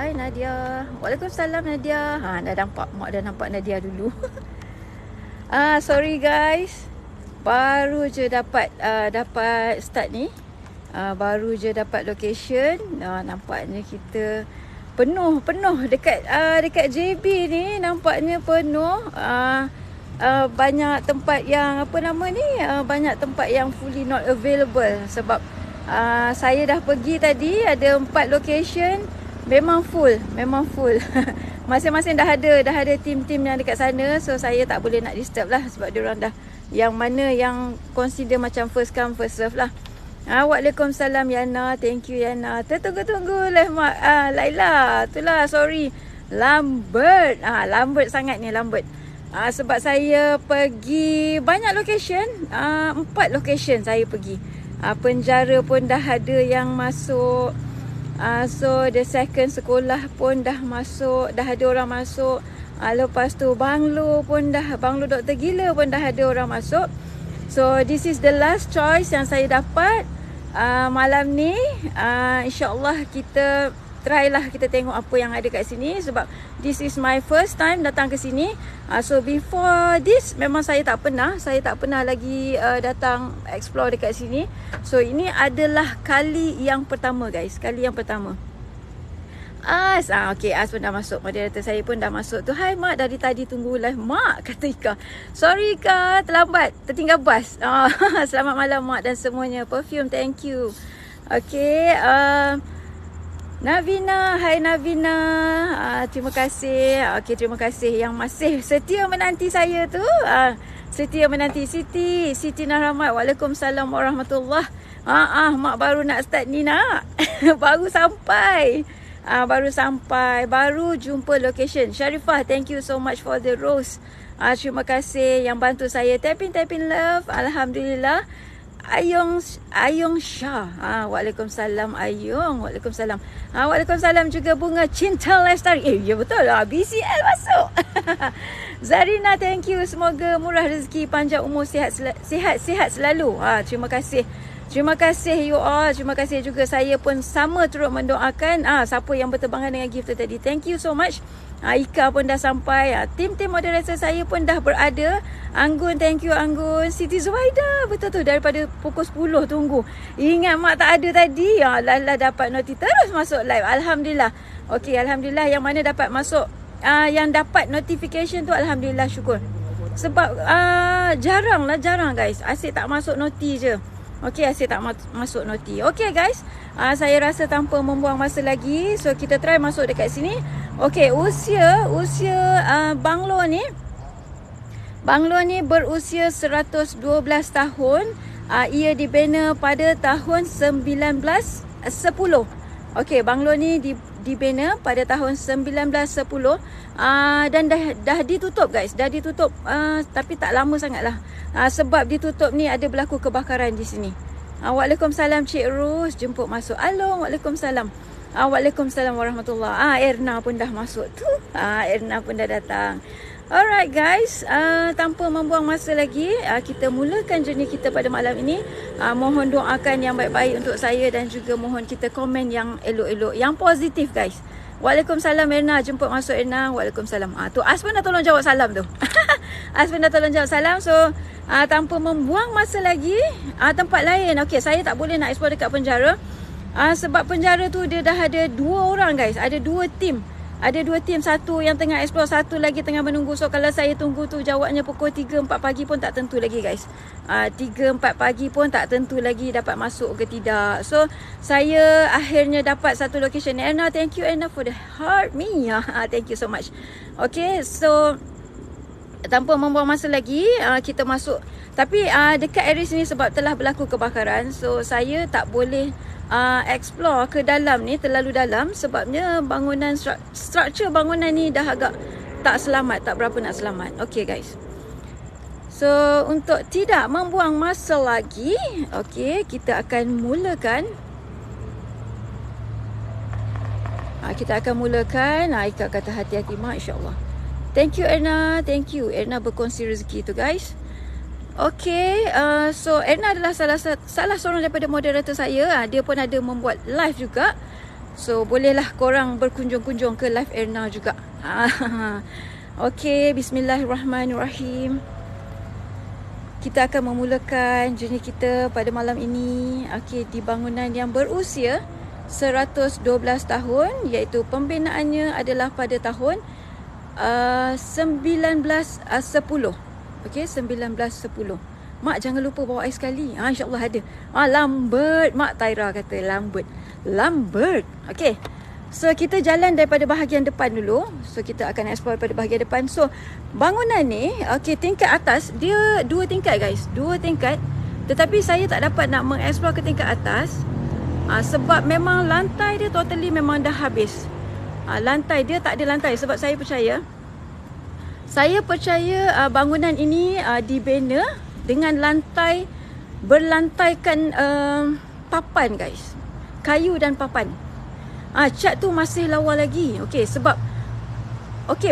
Hai Nadia. Waalaikumsalam Nadia. Dah nampak, mak dah nampak Nadia dulu. Sorry guys. Baru je dapat start ni. Baru je dapat location. Nampaknya kita penuh dekat JB ni, nampaknya penuh. Banyak tempat yang banyak tempat yang fully not available sebab saya dah pergi tadi, ada 4 location. Memang full. Masing-masing dah ada tim-tim yang dekat sana. So saya tak boleh nak disturb lah sebab diorang dah yang mana yang consider macam first come first serve lah. Waalaikumsalam Yana. Thank you Yana. Tertunggu-tunggu lah Mak Laila. Itulah, sorry. Lambat sangat ni, lambat. Sebab saya pergi banyak location. 4 location saya pergi. Penjara pun dah ada yang masuk. So the second sekolah pun dah masuk, dah ada orang masuk. Lepas tu Banglo Dr. Gila pun dah ada orang masuk. So this is the last choice yang saya dapat malam ni. InsyaAllah kita try lah, kita tengok apa yang ada kat sini sebab this is my first time datang ke sini. So before this memang saya tak pernah lagi datang explore dekat sini. So ini adalah kali yang pertama guys, kali yang pertama. Okay, As pun dah masuk. Moderator saya pun dah masuk tu. Hai Mak, dari tadi tunggu live Mak, kata Ika. Sorry Ika, terlambat, tertinggal bas. Selamat malam Mak dan semuanya. Perfume, thank you. Okay, Navina, hai Navina. Terima kasih. Okay, terima kasih yang masih setia menanti saya tu. Setia menanti Siti Nahramat. Waalaikumsalam warahmatullahi. Mak baru nak start ni nak. Baru sampai. Baru jumpa location. Syarifah, thank you so much for the rose. Terima kasih yang bantu saya. Tapping love. Alhamdulillah. Ayong Shah. Waalaikumsalam Ayong. Waalaikumsalam juga Bunga Cinta Lestari. Ya betul lah, BCL masuk. Zarina, thank you. Semoga murah rezeki, panjang umur, sihat selalu. Terima kasih you all. Terima kasih juga, saya pun sama turut mendoakan siapa yang berterbangan dengan gift tu tadi. Thank you so much. Ika pun dah sampai. Tim-tim moderator saya pun dah berada. Anggun, thank you Anggun. Siti Zuhaida, betul tu, daripada pukul 10 tunggu. Ingat Mak tak ada tadi. Lala dapat noti terus masuk live. Alhamdulillah. Okey, Alhamdulillah yang mana dapat masuk. Yang dapat notification tu Alhamdulillah, syukur. Sebab jarang guys. Asyik tak masuk noti je. Okey, asyik tak masuk noti. Okey guys, saya rasa tanpa membuang masa lagi, so kita try masuk dekat sini. Okey, usia Banglo ni berusia 112 tahun. Ia dibina pada tahun 1910. Okey, Banglo ni dibina pada tahun 1910 dan dah ditutup guys. Dah ditutup tapi tak lama sangatlah. Sebab ditutup ni ada berlaku kebakaran di sini. Waalaikumsalam Cik Rus, jemput masuk. Along, waalaikumsalam. Waalaikumsalam warahmatullahi. Erna pun dah masuk tu. Erna pun dah datang. Alright guys, tanpa membuang masa lagi, kita mulakan journey kita pada malam ini. Mohon doakan yang baik-baik untuk saya dan juga mohon kita komen yang elok-elok, yang positif guys. Waalaikumsalam Erna, jemput masuk Erna. Waalaikumsalam. Tu As pun dah tolong jawab salam tu. As pun dah tolong jawab salam. So tanpa membuang masa lagi, tempat lain. Okey, saya tak boleh nak explore dekat penjara. Sebab penjara tu dia dah ada 2 orang guys. Ada 2 tim. Satu yang tengah explore, satu lagi tengah menunggu. So kalau saya tunggu tu jawabnya pukul 3-4 pagi pun tak tentu lagi guys. 3-4 pagi pun tak tentu lagi dapat masuk ke tidak. So saya akhirnya dapat satu location. Erna, thank you Erna for the heart me. Thank you so much. Okay, so tanpa membuang masa lagi, kita masuk. Tapi dekat area sini sebab telah berlaku kebakaran, so saya tak boleh explore ke dalam ni terlalu dalam sebabnya bangunan, struktur bangunan ni dah agak tak selamat, tak berapa nak selamat. Okay guys, so untuk tidak membuang masa lagi, okay, kita akan mulakan. Ika kata hati-hati Mak, insyaAllah. Thank you Erna, thank you Erna berkongsi rezeki tu guys. Okay, so Erna adalah salah seorang daripada moderator saya. Dia pun ada membuat live juga. So bolehlah korang berkunjung-kunjung ke Live Erna juga. Okey, bismillahirrahmanirrahim. Kita akan memulakan journey kita pada malam ini. Okey, di bangunan yang berusia 112 tahun, iaitu pembinaannya adalah pada tahun 1910. Okey, 1910. Mak jangan lupa bawa air sekali. InsyaAllah ada. Lambert. Mak Taira kata Lambert. Lambert. Okey. So kita jalan daripada bahagian depan dulu. So kita akan explore pada bahagian depan. So bangunan ni, okey, tingkat atas dia 2 tingkat guys. 2 tingkat. Tetapi saya tak dapat nak mengeksplor ke tingkat atas. Sebab memang lantai dia totally memang dah habis. Lantai dia tak ada lantai. Sebab saya percaya bangunan ini dibina dengan lantai berlantaikan papan guys. Kayu dan papan. Cat tu masih lawa lagi. Okey, sebab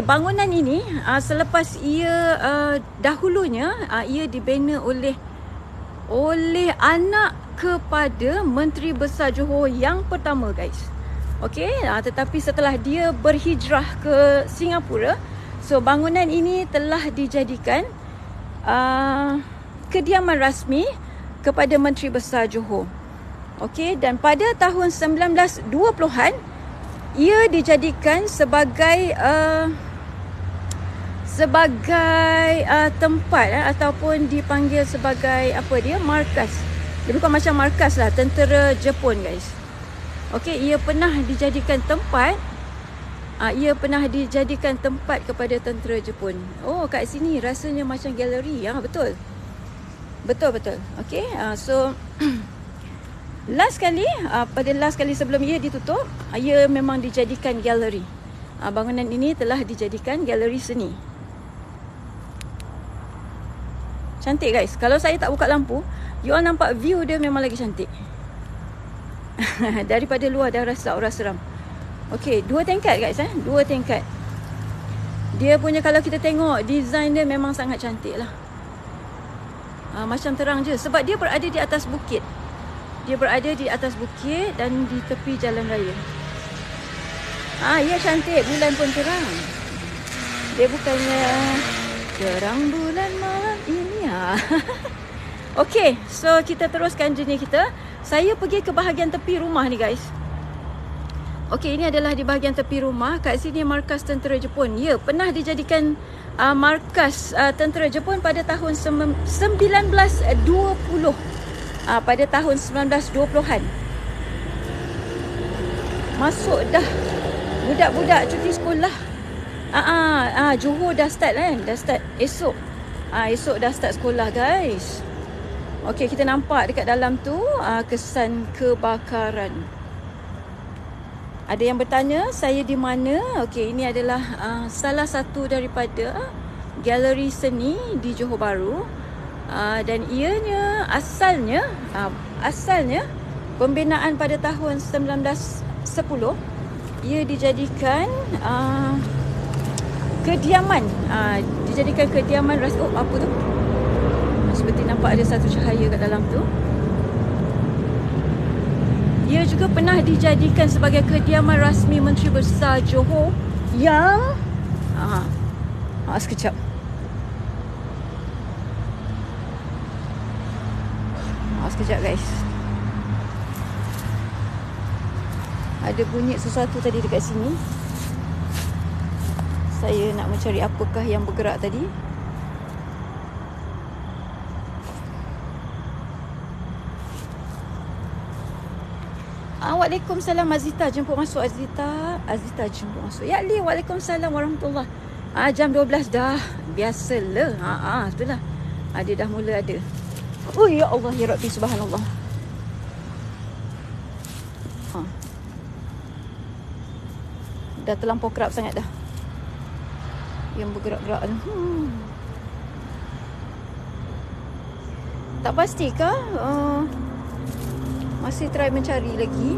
bangunan ini selepas ia dahulunya ia dibina oleh anak kepada Menteri Besar Johor yang pertama guys. Okey, tetapi setelah dia berhijrah ke Singapura, so bangunan ini telah dijadikan kediaman rasmi kepada Menteri Besar Johor. Okey, dan pada tahun 1920-an ia dijadikan sebagai tempat ataupun dipanggil sebagai markas. Dia bukan macam markas lah, tentera Jepun guys. Okey, ia pernah dijadikan tempat kepada tentera Jepun. Oh, kat sini rasanya macam galeri. Betul. Okey, so pada last kali sebelum ia ditutup, ia memang dijadikan galeri. Bangunan ini telah dijadikan galeri seni. Cantik guys. Kalau saya tak buka lampu, you all nampak view dia memang lagi cantik. Daripada luar dah rasa aura seram. Okey, 2 tingkat guys. 2 tingkat. Dia punya, kalau kita tengok design dia memang sangat cantik lah. Macam terang je. Sebab dia berada di atas bukit. Dan di tepi jalan raya. Ya cantik. Bulan pun terang. Dia bukannya terang bulan malam ini. Okey, so kita teruskan journey kita. Saya pergi ke bahagian tepi rumah ni guys. Okey, ini adalah di bahagian tepi rumah. Kat sini markas tentera Jepun. Ya, pernah dijadikan markas tentera Jepun pada tahun 1920. Pada tahun 1920-an. Masuk dah budak-budak cuti sekolah. Johor dah start kan? Dah start esok. Esok dah start sekolah guys. Okey, kita nampak dekat dalam tu kesan kebakaran. Ada yang bertanya saya di mana? Okey, ini adalah salah satu daripada galeri seni di Johor Bahru. Dan ianya asalnya pembinaan pada tahun 1910. Ia dijadikan kediaman. Dijadikan kediaman rasmi. Oh, apa tu? Seperti nampak ada satu cahaya kat dalam tu. Ia juga pernah dijadikan sebagai kediaman rasmi Menteri Besar Johor yang sekejap. Sekejap guys. Ada bunyi sesuatu tadi dekat sini. Saya nak mencari apakah yang bergerak tadi. Waalaikumsalam Azita, jemput masuk Azita. Azita jemput masuk. Ya Ali, waalaikumsalam warahmatullahi. Jam 12 dah. Biasalah. Itulah. Dia dah mula ada. Oh ya Allah, ya Rabbi, subhanallah. Dah terlampau kerap sangat dah yang bergerak-gerak tu. Tak pastikah? Masih try mencari lagi.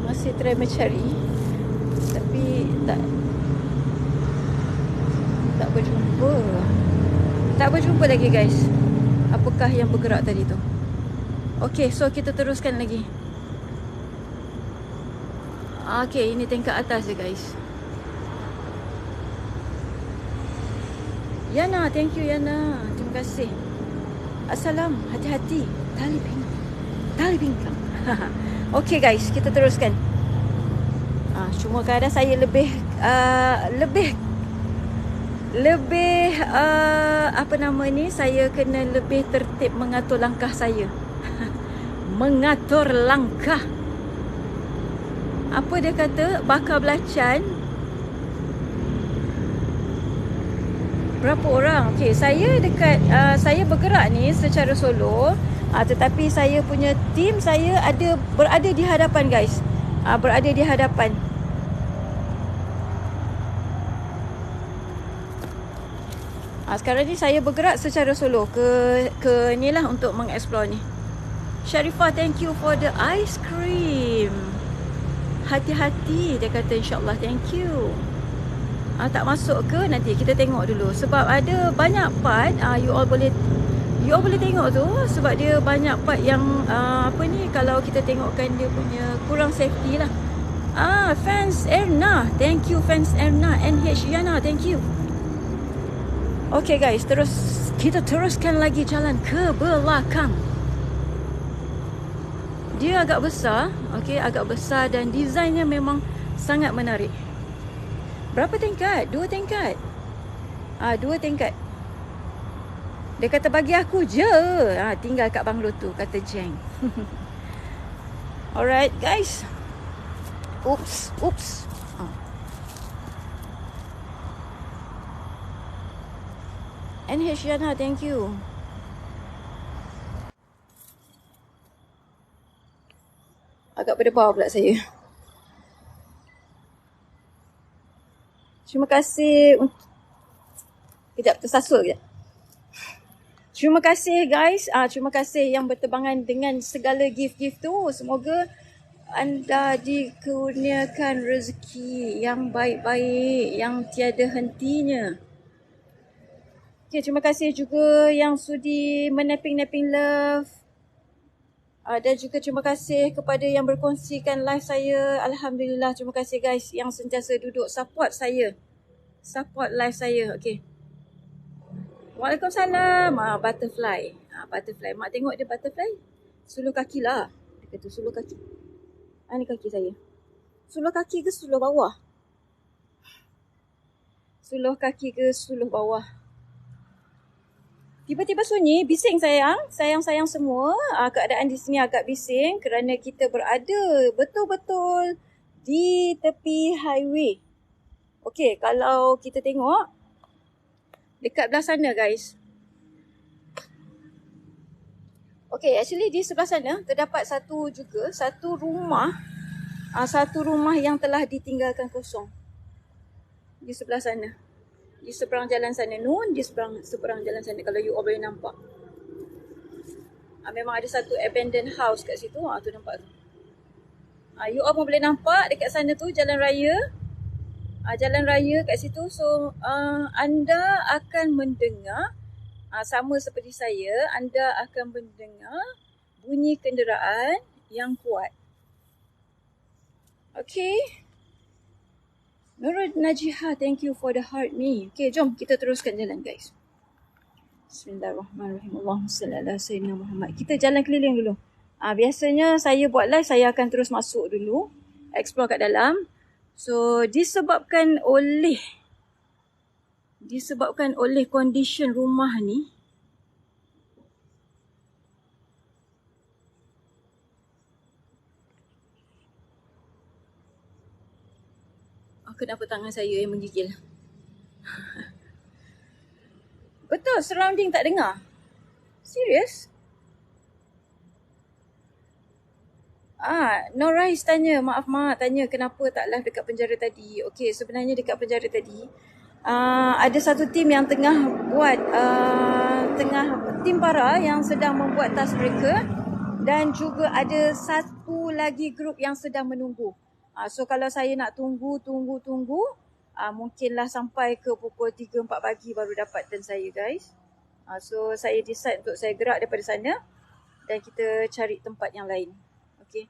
Masih try mencari. tapi tak berjumpa. Tak berjumpa lagi guys. Apakah yang bergerak tadi tu? Okay, so kita teruskan lagi. Okay, ini tingkat atas je guys. Yana, thank you Yana. Terima kasih. Assalam, hati-hati. Tali pinggang. Okay guys, kita teruskan. Cuma kadang saya lebih apa nama ni, saya kena lebih tertib mengatur langkah saya. Mengatur langkah. Apa dia kata? Bakar belacan. Berapa orang? Okey, saya dekat saya bergerak ni secara solo, tetapi saya punya team saya berada di hadapan guys. Berada di hadapan. Sekarang ni saya bergerak secara solo ke ni lah untuk mengeksplor ni. Sharifah, thank you for the ice cream. Hati-hati dia kata, insyaAllah, thank you. Tak masuk ke nanti kita tengok dulu sebab ada banyak part you all boleh tengok tu sebab dia banyak part yang apa ni, kalau kita tengokkan dia punya kurang safety lah. Fans Erna, thank you fans Erna. NH Yana, thank you. Okay guys, kita teruskan lagi jalan ke belakang. Dia agak besar, okay, agak besar dan desainnya memang sangat menarik. Berapa tingkat? 2 tingkat. 2 tingkat. Dia kata bagi aku je. Tinggal kat banglo tu, kata Jeng. Alright guys. Oops. NH Yana, thank you. Agak berdebar pula saya. Terima kasih untuk... Kejap, tersasul kejap. Terima kasih guys. Terima kasih yang berterbangan dengan segala gift-gift tu. Semoga anda dikurniakan rezeki yang baik-baik, yang tiada hentinya. Okay, terima kasih juga yang sudi menapping love. Dan juga terima kasih kepada yang berkongsikan live saya. Alhamdulillah, terima kasih guys yang sentiasa duduk support saya. Support live saya, okay. Waalaikumsalam. Butterfly. Butterfly. Mak tengok dia butterfly. Suluh kaki lah. Dia kata suluh kaki. Ni kaki saya. Suluh kaki ke suluh bawah? Suluh kaki ke suluh bawah? Tiba-tiba sunyi, bising sayang. Sayang-sayang semua. Keadaan di sini agak bising kerana kita berada betul-betul di tepi highway. Okey, kalau kita tengok dekat belah sana guys. Okey, actually di sebelah sana terdapat satu rumah yang telah ditinggalkan kosong. Di sebelah sana. Di seberang jalan sana Nun, di seberang jalan sana kalau you all boleh nampak. Memang ada satu abandoned house kat situ. Tu nampak tu. You all pun boleh nampak dekat sana tu jalan raya. Jalan raya kat situ. So anda akan mendengar sama seperti saya, anda akan mendengar bunyi kenderaan yang kuat. Okay. Nurul Najiha, thank you for the heart me. Okay, jom kita teruskan jalan guys. Bismillahirrahmanirrahim. Allahumma salli ala sayyidina Muhammad. Kita jalan keliling dulu. Biasanya saya buat live, saya akan terus masuk dulu, explore kat dalam. So disebabkan oleh condition rumah ni, kenapa tangan saya yang menggigil? Betul, surrounding tak dengar. Serius? Norais tanya, maaf mak, tanya kenapa tak live dekat penjara tadi. Okey, sebenarnya dekat penjara tadi ada satu tim yang tengah buat tim para yang sedang membuat task mereka, dan juga ada satu lagi grup yang sedang menunggu. So kalau saya nak tunggu, mungkinlah sampai ke pukul 3-4 pagi baru dapat turn saya guys. So saya decide untuk saya gerak daripada sana dan kita cari tempat yang lain. Okay.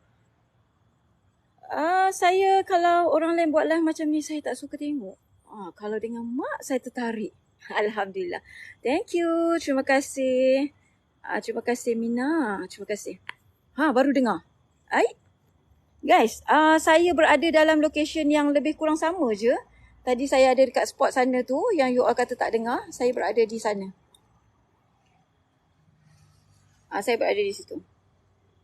Saya kalau orang lain buat live macam ni saya tak suka tengok. Kalau dengan mak saya tertarik. Alhamdulillah. Thank you. Terima kasih. Terima kasih Mina. Terima kasih. Baru dengar. Guys, saya berada dalam location yang lebih kurang sama je. Tadi saya ada dekat spot sana tu yang you all kata tak dengar. Saya berada di sana. Saya berada di situ.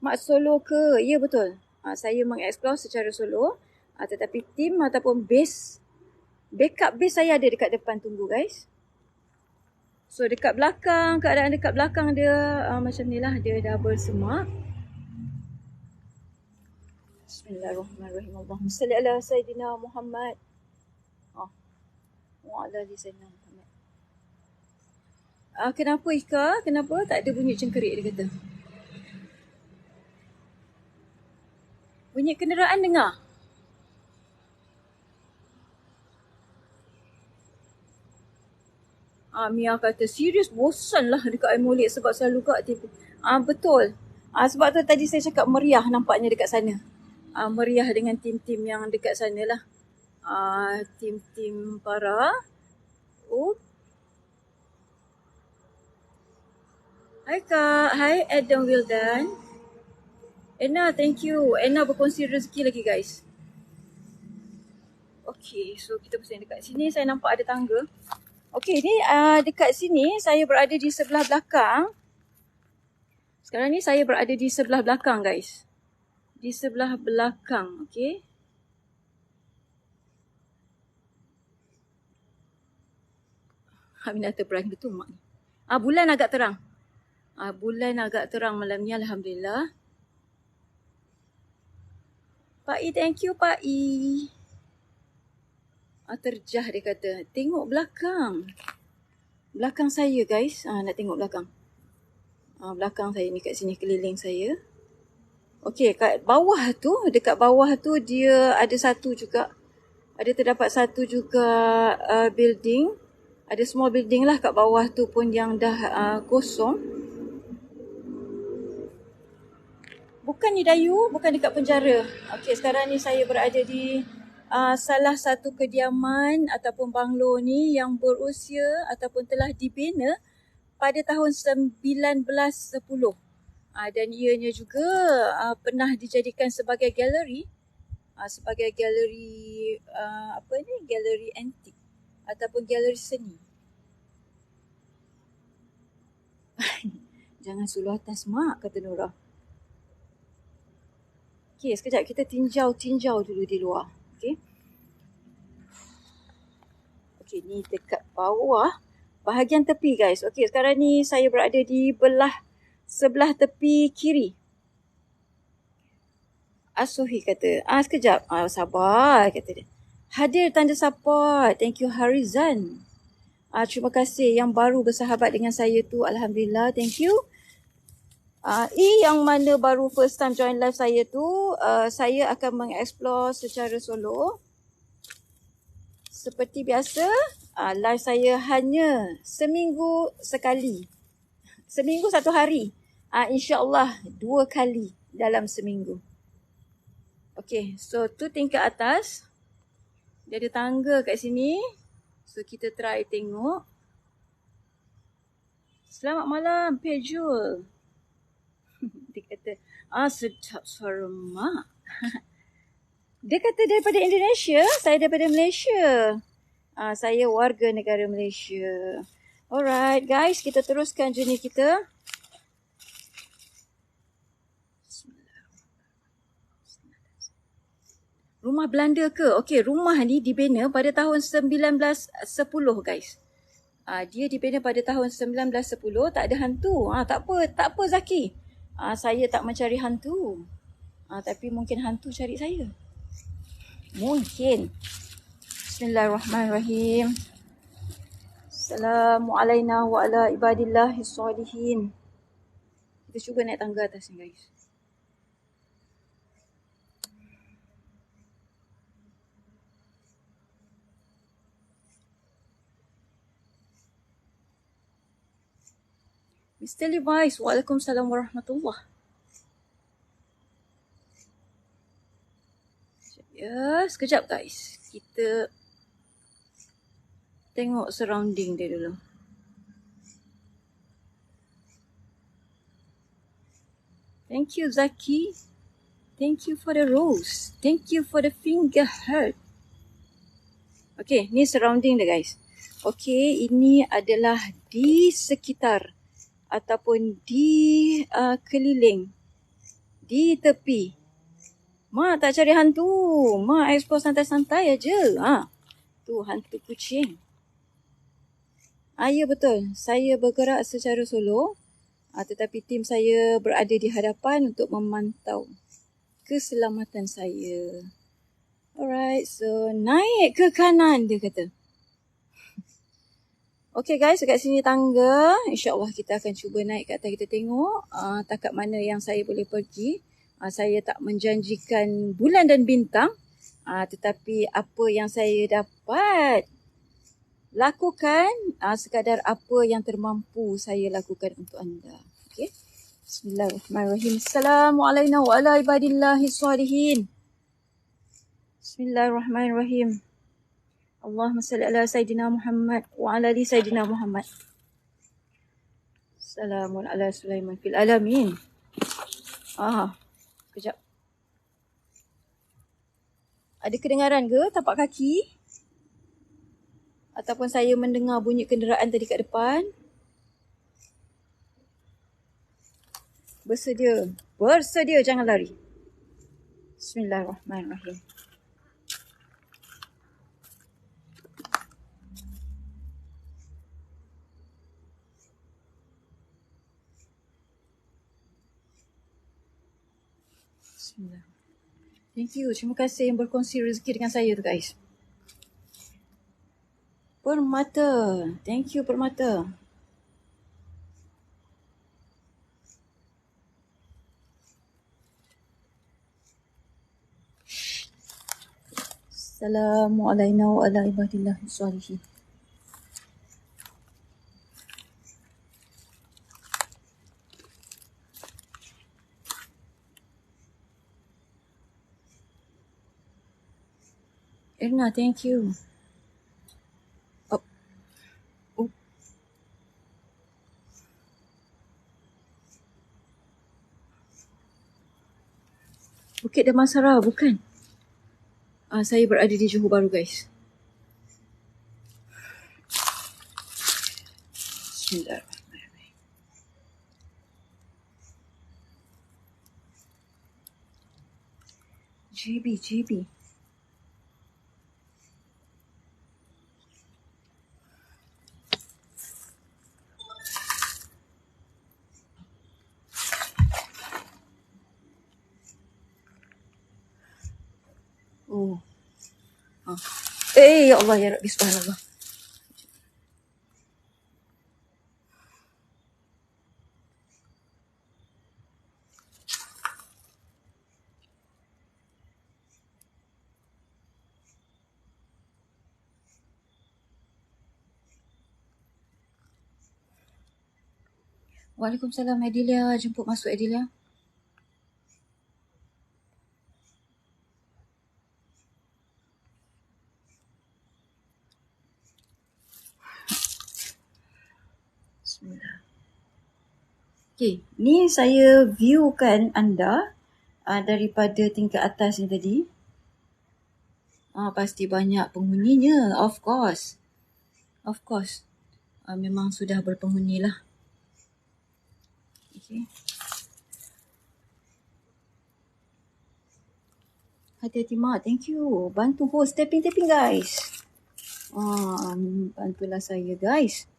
Mak solo ke? Ya betul. Saya mengeksplore secara solo. Tetapi tim ataupun base, backup base saya ada dekat depan tunggu guys. So dekat belakang, keadaan dekat belakang dia macam ni lah. Dia dah bersemak. Bismillahirrahmanirrahim. Allahumma salli ala Sayyidina Muhammad. Wa ala ali Sayyidina Muhammad. Kenapa Ika? Kenapa tak ada bunyi cengkerik dia kata? Bunyi kenderaan dengar? Mia kata serius bosan lah dekat air molek sebab selalu kat TV. Betul. Sebab tu tadi saya cakap meriah nampaknya dekat sana. Meriah dengan tim-tim yang dekat sana lah. Tim-tim para. Hai Kak. Hai Adam Wildan. Anna, thank you. Anna berkongsi rezeki lagi guys. Okay, so kita pusing dekat sini. Saya nampak ada tangga. Okay, ni dekat sini saya berada di sebelah belakang. Sekarang ni saya berada di sebelah belakang guys. Di sebelah belakang, okay. Aminah terperang betul mak ni. Bulan agak terang. Bulan agak terang malam ni alhamdulillah. Pak I, thank you Pak I. Terjah dia kata. Tengok belakang. Belakang saya guys. Nak tengok belakang. Belakang saya ni kat sini keliling saya. Okey, kat bawah tu, dekat bawah tu dia ada satu juga. Ada terdapat satu juga building. Ada small building lah kat bawah tu pun yang dah kosong. Bukan ni Dayu, bukan dekat penjara. Okey, sekarang ni saya berada di salah satu kediaman ataupun banglo ni yang berusia ataupun telah dibina pada tahun 1910. Dan ianya juga pernah dijadikan sebagai galeri. Sebagai galeri galeri antik ataupun galeri seni. Jangan suluh atas mak, kata Nurah. Okey, sekejap kita tinjau dulu di luar. Okey. Okey, ni dekat bawah. Bahagian tepi guys. Okey, sekarang ni saya berada di sebelah tepi kiri. Asuhi kata. Sekejap. Sabar kata dia. Hadir tanda support. Thank you Harizan. Terima kasih yang baru bersahabat dengan saya tu. Alhamdulillah. Thank you. Yang mana baru first time join live saya tu, saya akan mengeksplore secara solo. Seperti biasa, live saya hanya seminggu sekali. Seminggu satu hari. InsyaAllah 2 kali dalam seminggu. Okay, so tu tingkat atas. Dia ada tangga kat sini. So kita try tengok. Selamat malam, Pejul. Dia kata, sedap suara mak. Dia kata daripada Indonesia, saya daripada Malaysia. Saya warga negara Malaysia. Alright guys, kita teruskan journey kita. Rumah Belanda ke? Okey, rumah ni dibina pada tahun 1910 guys. Dia dibina pada tahun 1910, tak ada hantu. Tak apa Zaki. Saya tak mencari hantu. Tapi mungkin hantu cari saya. Mungkin. Bismillahirrahmanirrahim. Assalamualaikum wa ala ibadillahis salihin. Kita cuba naik tangga atas ni guys. Mr. Levi's, waalaikumsalam warahmatullahi. Ya, sekejap guys. Kita tengok surrounding dia dulu. Thank you Zaki. Thank you for the rose. Thank you for the finger heart. Okay, ni surrounding dia guys. Okay, ini adalah di sekitar ataupun di keliling, di tepi. Mak tak cari hantu. Mak explore santai-santai aja. Tu hantu kucing. Ya betul. Saya bergerak secara solo. Tetapi tim saya berada di hadapan untuk memantau keselamatan saya. Alright, so naik ke kanan dia kata. Okay guys, dekat sini tangga. InsyaAllah kita akan cuba naik ke atas, kita tengok takat mana yang saya boleh pergi. Saya tak menjanjikan bulan dan bintang. Tetapi apa yang saya dapat lakukan, sekadar apa yang termampu saya lakukan untuk anda. Okay. Bismillahirrahmanirrahim. Assalamualaikum warahmatullahi wabarakatuh. Bismillahirrahmanirrahim. Allahumma salli ala Sayyidina Muhammad wa ala ali Sayyidina Muhammad. Salamun ala Sulaiman fil alamin. Kejap. Ada kedengaran ke tapak kaki? Ataupun saya mendengar bunyi kenderaan tadi kat depan? Bersedia. Bersedia, jangan lari. Bismillahirrahmanirrahim. Bismillah. Thank you. Terima kasih yang berkongsi rezeki dengan saya tu guys. Permata. Thank you Permata. Assalamualaikum warahmatullahi wabarakatuh. Erna, thank you. Bukit Damansara, bukan? Saya berada di Johor Bahru guys. Bismillahirrahmanirrahim. JB. Ya Allah, ya Rabbi, subhanallah. Waalaikumsalam Adilia, jemput masuk Adilia. Okay, ni saya viewkan anda daripada tingkat atas ni tadi. Pasti banyak penghuninya, of course. Memang sudah berpenghuni lah. Okay. Hati-hati Mak, thank you. Bantu host tapping guys. Bantulah saya guys.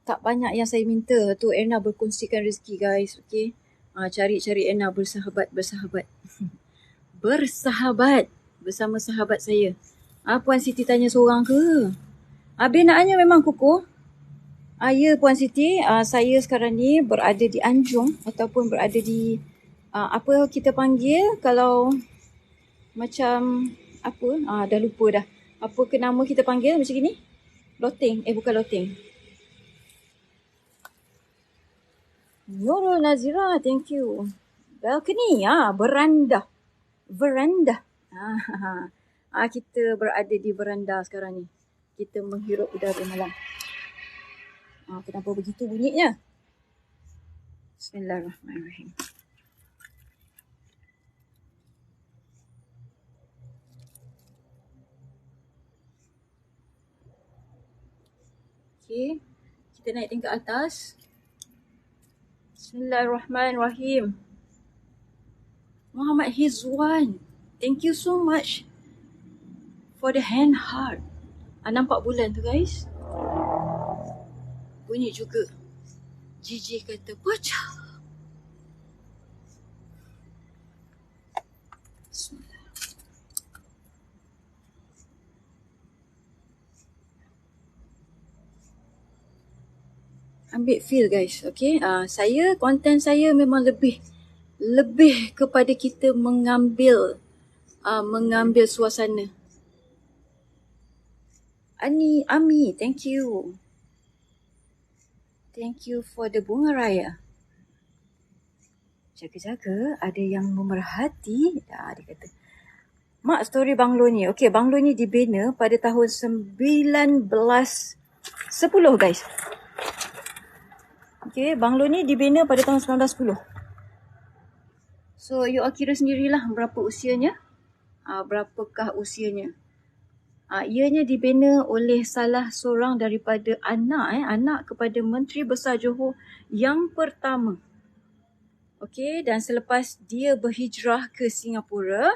Tak banyak yang saya minta tu Erna berkongsikan rezeki guys. Okay. Cari Erna bersahabat. Bersahabat bersama sahabat saya. Puan Siti tanya seorang ke? Benaknya memang kukuh. Ya Puan Siti, saya sekarang ni berada di Anjung ataupun berada di apa kita panggil kalau macam apa? Dah lupa dah. Apa ke nama kita panggil macam gini? Loteng. Bukan loteng. Nurul Nazira, thank you. Balcony, beranda. Veranda. Kita berada di veranda sekarang ni. Kita menghirup udara malam. Kenapa begitu bunyinya? Bismillahirrahmanirrahim. Okay, kita naik tingkat atas. Bismillahirrahmanirrahim. Muhammad Hizwan, thank you so much for the hand heart. Nampak bulan tu guys? Bunyi juga. Gigi kata pecah. Bismillah. Ambil feel guys, okay? Konten saya memang lebih kepada kita mengambil suasana. Ami, thank you. Thank you for the bunga raya. Jaga-jaga, ada yang memerhati. Dia kata. Mak, story banglo ni. Okay, banglo ni dibina pada tahun 1910 guys. Okay, banglo ni dibina pada tahun 1910. So, you all kira sendirilah berapa usianya. Berapakah usianya. Ianya dibina oleh salah seorang daripada anak kepada Menteri Besar Johor yang pertama. Okay, dan selepas dia berhijrah ke Singapura,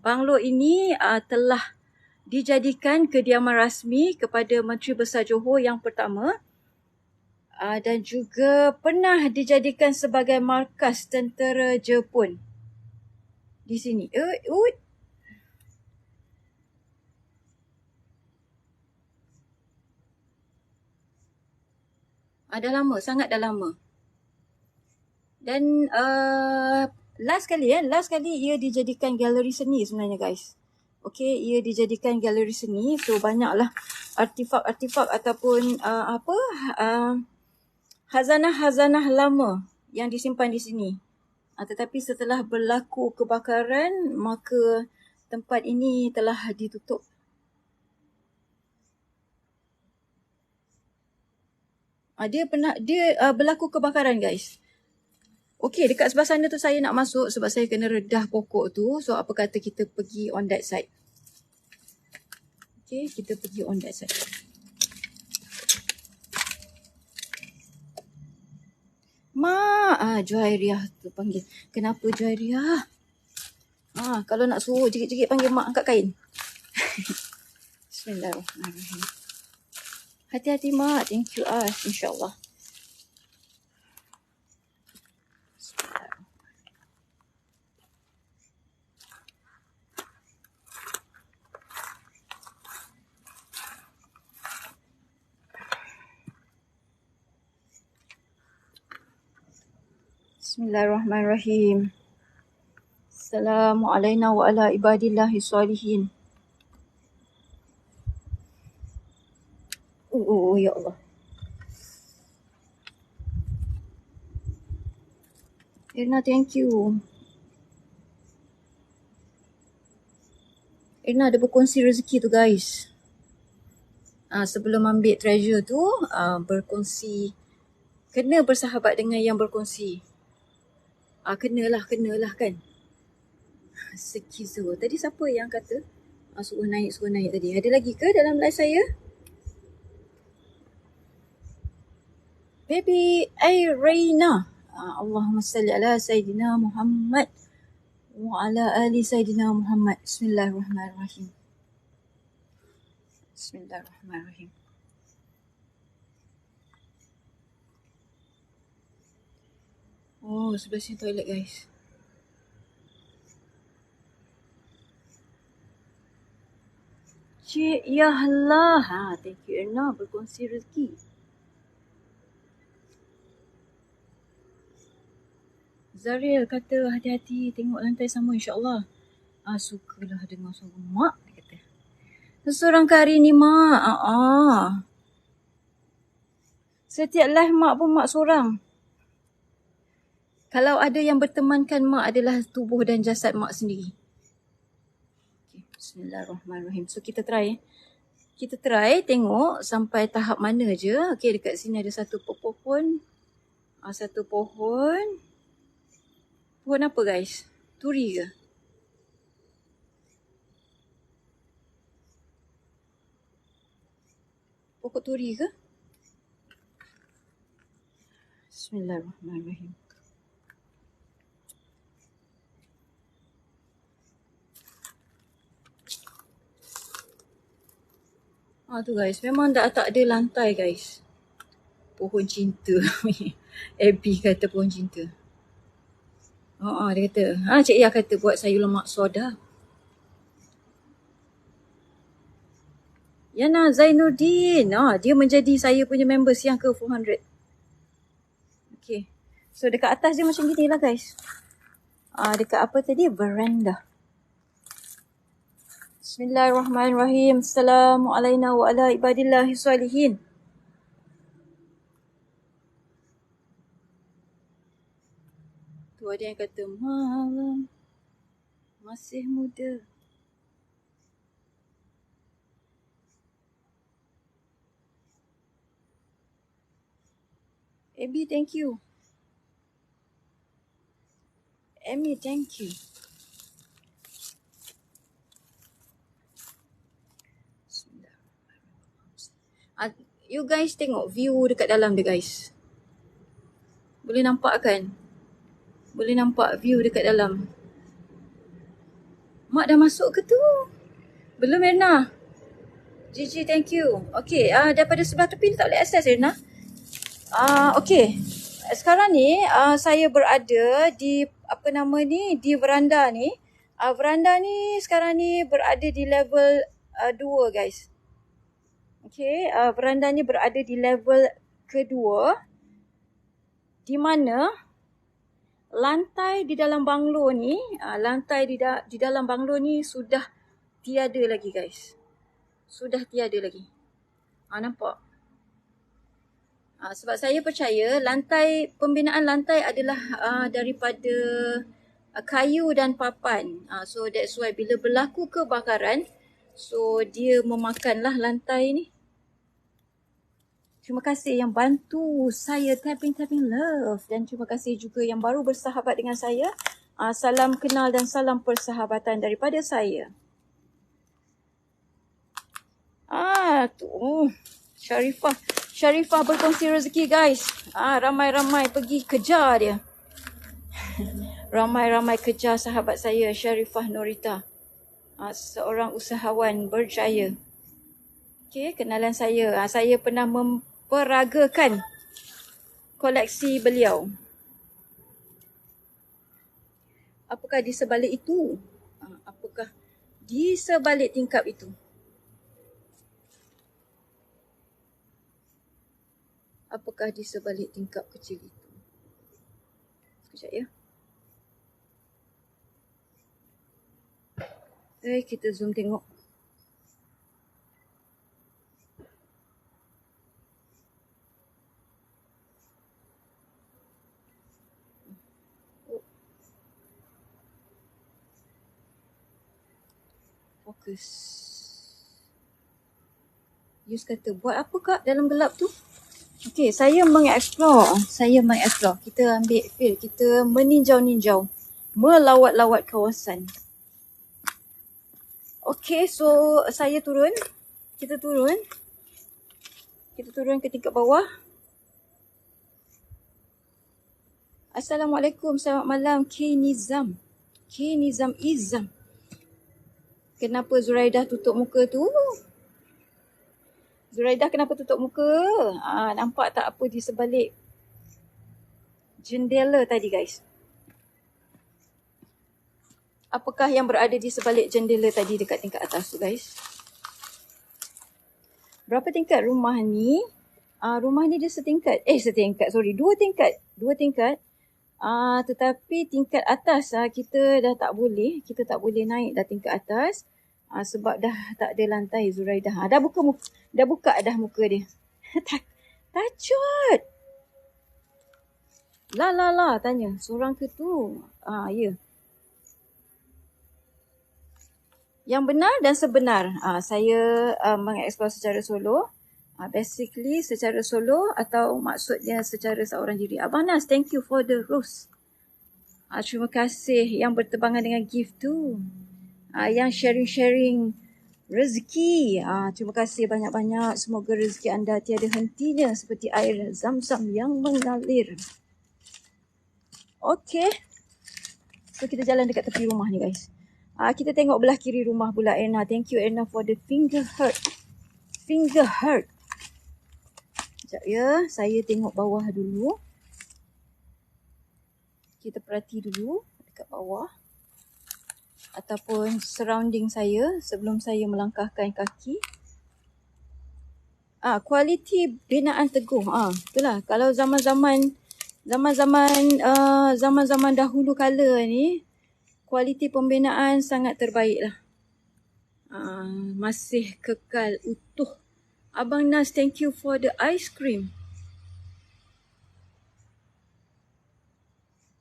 banglo ini telah dijadikan kediaman rasmi kepada Menteri Besar Johor yang pertama. Dan juga pernah dijadikan sebagai markas tentera Jepun di sini. Dah lama, sangat dah lama. Dan last kali ia dijadikan galeri seni sebenarnya guys. Okay, ia dijadikan galeri seni. So banyaklah artifak-artifak ataupun khazanah-khazanah lama yang disimpan di sini. Tetapi setelah berlaku kebakaran, maka tempat ini telah ditutup. Dia berlaku kebakaran guys. Okey, dekat sebelah sana tu saya nak masuk sebab saya kena redah pokok tu. So apa kata kita pergi on that side. Okey, kita pergi on that side. Juhairiah tu panggil. Kenapa Juhairiah? Kalau nak suruh jigit-jigit panggil mak angkat kain. Bismillahirrahmanirrahim. Hati-hati mak. Thank you insyaAllah. Bismillahirrahmanirrahim. Assalamualaikum wa ala ibadillahi salihin. Ya Allah. Irna, thank you. Irna ada berkongsi rezeki tu guys. Sebelum ambil treasure tu, berkongsi. Kena bersahabat dengan yang berkongsi. Kenalah kan. Sekizo. Tadi siapa yang kata suruh naik tadi? Ada lagi ke dalam live saya? Baby Reina. Allahumma salli ala Sayyidina Muhammad wa ala ali Sayyidina Muhammad. Bismillahirrahmanirrahim. Bismillahirrahmanirrahim. Sebelah sini toilet guys. Cik Yahlah. Thank you Erna berkongsi rezeki. Zaril kata hati-hati tengok lantai sama insyaAllah. Sukalah dengar suara mak, dia kata. Seorang kali ni mak. Setiap live mak pun mak seorang. Kalau ada yang bertemankan mak adalah tubuh dan jasad mak sendiri. Okay, bismillahirrahmanirrahim. So kita try. Kita try tengok sampai tahap mana je. Okay, dekat sini ada satu pohon. Satu pohon. Pohon apa guys? Turi ke? Pokok turi ke? Bismillahirrahmanirrahim. Tu guys, memang tak ada lantai guys. Pohon cinta. Abby kata pohon cinta. Dia kata. Cik Yah kata buat sayur lemak soda. Yana Zainuddin. Dia menjadi saya punya members yang ke 400. Okay. So dekat atas dia macam gini lah guys. Dekat apa tadi? Veranda. Bismillahirrahmanirrahim. Assalamualaikum wa ala ibadillahi salihin. Tu ada yang kata malam masih muda. Abby, thank you. Amy, thank you. You guys tengok view dekat dalam dia guys. Boleh nampak kan? Boleh nampak view dekat dalam. Mak dah masuk ke tu? Belum Erna? Gigi, thank you. Okay, daripada sebelah tepi tak boleh access Erna. Okay. Sekarang ni saya berada di di veranda ni. Veranda ni sekarang ni berada di level 2 guys. Okay, veranda ni berada di level kedua. Di mana lantai di dalam banglo ni, di dalam banglo ni sudah tiada lagi guys. Sudah tiada lagi. Nampak? Sebab saya percaya pembinaan lantai adalah daripada kayu dan papan. So that's why bila berlaku kebakaran, so dia memakanlah lantai ni. Terima kasih yang bantu saya tapping love. Dan terima kasih juga yang baru bersahabat dengan saya. Salam kenal dan salam persahabatan daripada saya. Syarifah berkongsi rezeki guys. Ramai-ramai pergi kejar dia. Ramai-ramai kejar sahabat saya Syarifah Norita. Seorang usahawan berjaya. Okay, kenalan saya. Saya pernah memperagakan koleksi beliau. Apakah di sebalik itu? Apakah di sebalik tingkap itu? Apakah di sebalik tingkap kecil itu? Sekejap ya. Kita zoom tengok. Fokus. Yus kata, buat apa kak dalam gelap tu? Okay, saya mengeksplor. Kita ambil feel. Kita meninjau-ninjau. Melawat-lawat kawasan. Okay, so saya turun. Kita turun ke tingkat bawah. Assalamualaikum, selamat malam K Nizam Izam. Kenapa Zuraidah tutup muka tu? Zuraidah kenapa tutup muka? Nampak tak apa di sebalik jendela tadi guys? Apakah yang berada di sebalik jendela tadi dekat tingkat atas tu guys? Berapa tingkat rumah ni? Rumah ni dia dua tingkat. Tetapi tingkat atas kita tak boleh naik dah tingkat atas. Sebab dah tak ada lantai Zuraidah. Dah buka dah muka dia. Tacut. Lah, tanya. Seorang ke tu? Ya. Yang benar dan sebenar. Saya mengeksplor secara solo. Basically secara solo atau maksudnya secara seorang diri. Abang Nas, thank you for the rose. Terima kasih yang bertebangan dengan gift tu. Yang sharing-sharing rezeki. Terima kasih banyak-banyak. Semoga rezeki anda tiada hentinya seperti air zam-zam yang mengalir. Okay. So kita jalan dekat tepi rumah ni guys. Kita tengok belah kiri rumah pula Erna. Thank you Erna for the finger hurt. Finger hurt. Sekejap ya. Saya tengok bawah dulu. Kita perhati dulu dekat bawah. Ataupun surrounding saya sebelum saya melangkahkan kaki. Kualiti binaan teguh. Itulah. Kalau zaman-zaman dahulu kala ni, kualiti pembinaan sangat terbaik lah. Masih kekal utuh. Abang Nas, thank you for the ice cream.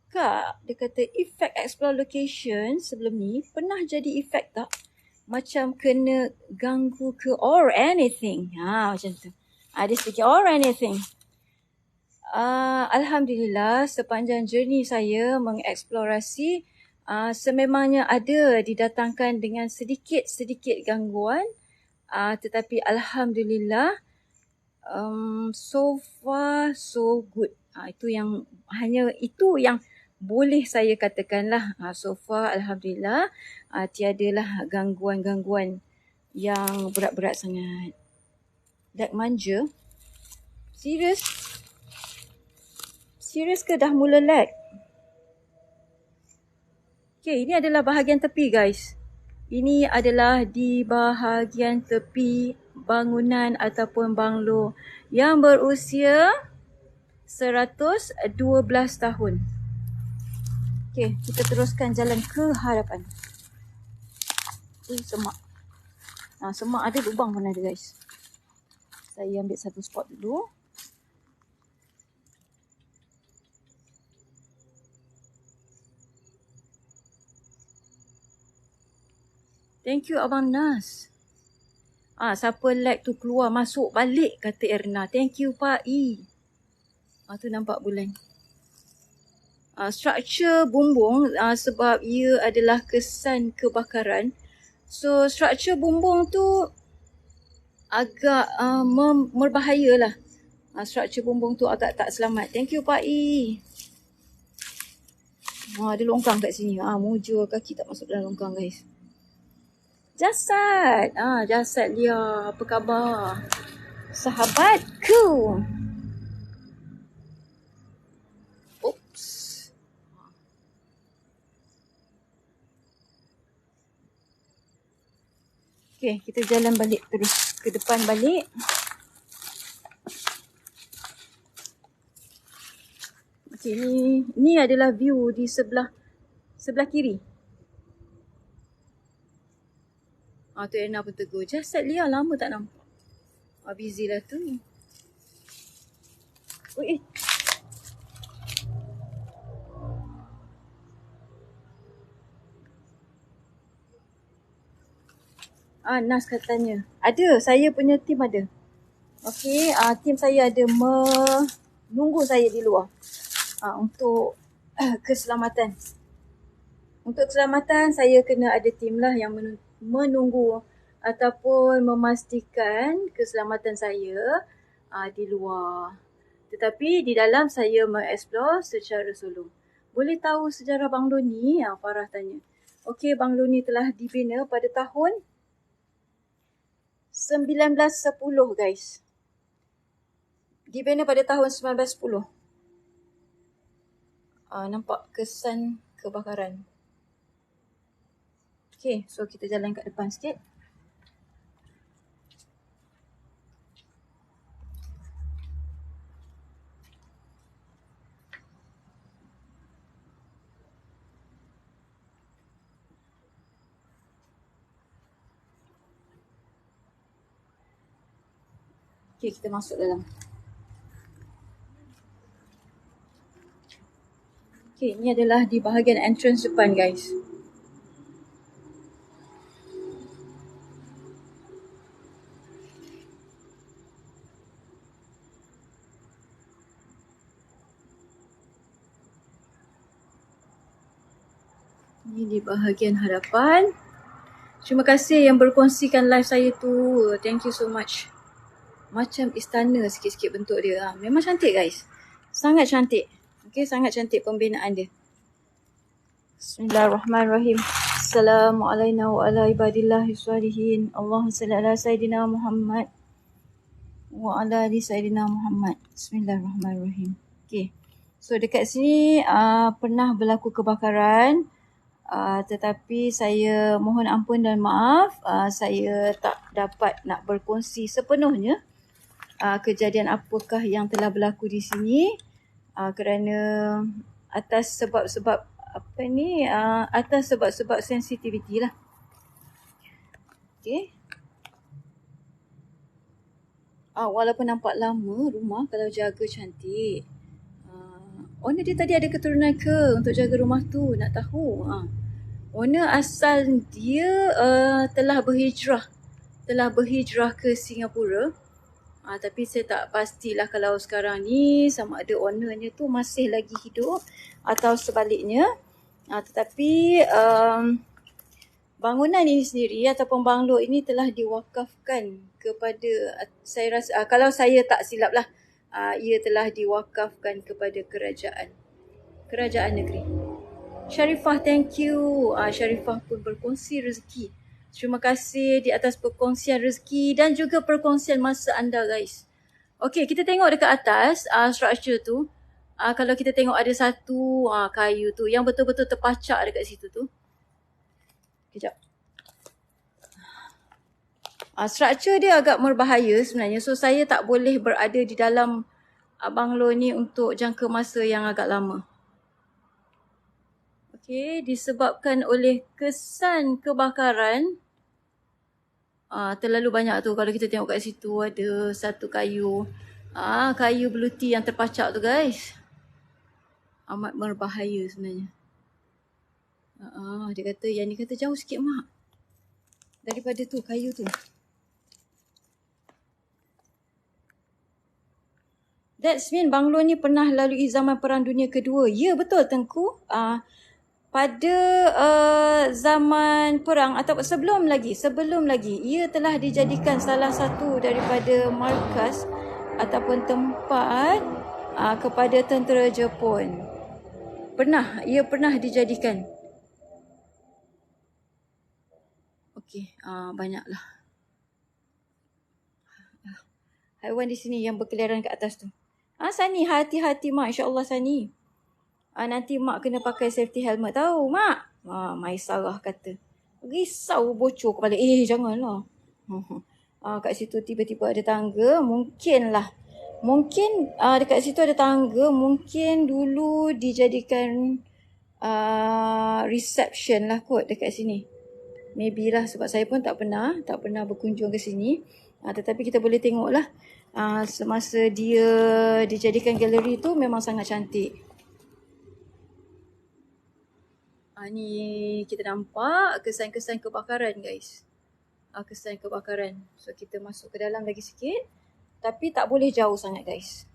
Kak, dia kata effect explore location sebelum ni pernah jadi effect tak? Macam kena ganggu ke or anything. Macam tu. Dia fikir or anything. Alhamdulillah sepanjang journey saya mengeksplorasi sememangnya ada didatangkan dengan sedikit-sedikit gangguan. Tetapi Alhamdulillah so far so good. Itu yang boleh saya katakanlah. So far Alhamdulillah tiadalah gangguan-gangguan yang berat-berat sangat. Lag manja? Serius? Serius ke dah mula lag? Okay, ini adalah bahagian tepi guys. Ini adalah di bahagian tepi bangunan ataupun banglo yang berusia 112 tahun. Okay, kita teruskan jalan ke hadapan. Semak. Semak ada, lubang pun ada guys. Saya ambil satu spot dulu. Thank you Abang Nas. Siapa like tu keluar masuk balik kata Erna. Thank you Pak E. Tu nampak bulan. Struktur bumbung sebab ia adalah kesan kebakaran. So struktur bumbung tu agak berbahaya lah. Struktur bumbung tu agak tak selamat. Thank you Pak E. Ada longkang kat sini. Mujur kaki tak masuk dalam longkang guys. Jasad. Jasad Lia. Apa khabar? Sahabatku. Oops. Okay, kita jalan balik terus ke depan balik. Okay, ni adalah view di sebelah kiri. Tu Erna pun tegur. Jasad Lia lama tak nampak. Busy lah tu. Nas katanya. Ada, saya punya tim ada. Okay, tim saya ada menunggu saya di luar. Untuk keselamatan. Untuk keselamatan saya kena ada tim lah yang menunggu ataupun memastikan keselamatan saya di luar. Tetapi di dalam saya mengeksplor secara solo. Boleh tahu sejarah banglo ni? Farah tanya. Okey, banglo ni telah dibina pada tahun 1910 guys. Dibina pada tahun 1910. Nampak kesan kebakaran. Okay, so kita jalan kat depan sikit. Okay, kita masuk dalam. Okay, ini adalah di bahagian entrance depan guys. Ini di bahagian hadapan. Terima kasih yang berkongsikan live saya tu. Thank you so much. Macam istana sikit-sikit bentuk dia. Memang cantik guys. Sangat cantik. Okay, sangat cantik pembinaan dia. Bismillahirrahmanirrahim. Assalamualaikum warahmatullahi wabarakatuh. Allahumma salli ala Sayyidina Muhammad wa ala ali Sayyidina Muhammad. Bismillahirrahmanirrahim. Okay. So dekat sini pernah berlaku kebakaran. Tetapi saya mohon ampun dan maaf, saya tak dapat nak berkongsi sepenuhnya kejadian apakah yang telah berlaku di sini kerana atas sebab-sebab atas sebab-sebab sensitiviti lah. Okay. Walaupun nampak lama rumah, kalau jaga cantik. Owner dia tadi ada keturunan ke untuk jaga rumah tu? Nak tahu. Owner asal dia telah berhijrah ke Singapura. Tapi saya tak pastilah kalau sekarang ni sama ada ownernya tu masih lagi hidup atau sebaliknya. Tetapi bangunan ini sendiri ataupun banglo ini telah diwakafkan kepada, saya rasa kalau saya tak silap lah, ia telah diwakafkan kepada kerajaan negeri. Sharifah, thank you. Sharifah pun berkongsi rezeki. Terima kasih di atas perkongsian rezeki dan juga perkongsian masa anda guys. Okey, kita tengok dekat atas structure tu. Kalau kita tengok ada satu kayu tu yang betul-betul terpacak dekat situ tu. Kejap. Structure dia agak berbahaya sebenarnya. So saya tak boleh berada di dalam banglo ni untuk jangka masa yang agak lama. Okay, disebabkan oleh kesan kebakaran. Terlalu banyak tu. Kalau kita tengok kat situ ada satu kayu. Kayu beluti yang terpacak tu guys. Amat berbahaya sebenarnya. Dia kata, yang ni kata jauh sikit mak. Daripada tu, kayu tu. That's mean banglo ni pernah lalui zaman Perang Dunia Kedua. Ya, betul Tengku. Pada zaman perang atau sebelum lagi ia telah dijadikan salah satu daripada markas ataupun tempat kepada tentera Jepun. Ia pernah dijadikan. Okey, banyaklah haiwan di sini yang berkeliaran kat atas tu. Sani, hati-hati mak, insya-Allah Sani. Nanti mak kena pakai safety helmet tahu mak. Mai Sarah kata. Risau bocor kepala. Janganlah. Kat situ tiba-tiba ada tangga. Mungkin dekat situ ada tangga. Mungkin dulu dijadikan reception lah kot dekat sini. Maybe lah sebab saya pun tak pernah berkunjung ke sini. Tetapi kita boleh tengok lah. Semasa dia dijadikan galeri tu memang sangat cantik. Ni kita nampak kesan-kesan kebakaran guys. Kesan kebakaran. So kita masuk ke dalam lagi sikit. Tapi tak boleh jauh sangat guys.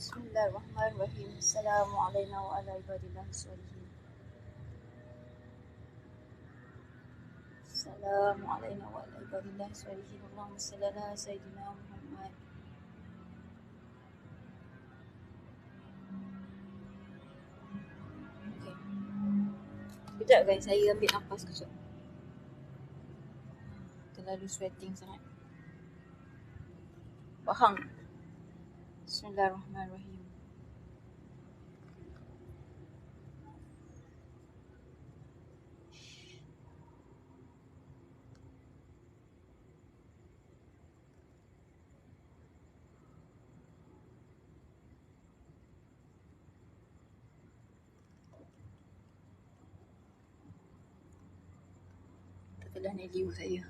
Bismillahirrahmanirrahim. Assalamualaikum warahmatullahi wabarakatuh. Assalamualaikum warahmatullahi wabarakatuh. Allahumma salli ala Sayyidina Muhammad. Okay. Sekejap guys, saya ambil nafas kejap. terlalu sweating sangat. Faham? Bismillahirrahmanirrahim. Telan liu saya.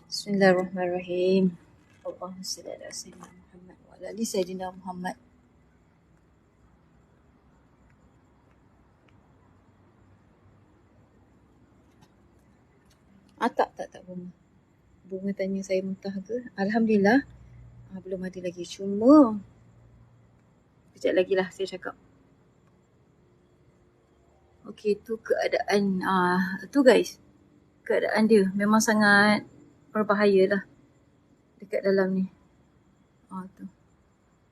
Bismillahirrahmanirrahim. Allahumma salli ala sayyidina Muhammad wa ala ali sayyidina Muhammad. Tak bunga. Bunga tanya saya muntah ke? Alhamdulillah. Belum ada lagi. Cuma sekejap lagi lah saya cakap. Okey, tu keadaan tu guys. Keadaan dia memang sangat berbahaya lah dekat dalam ni. Tu.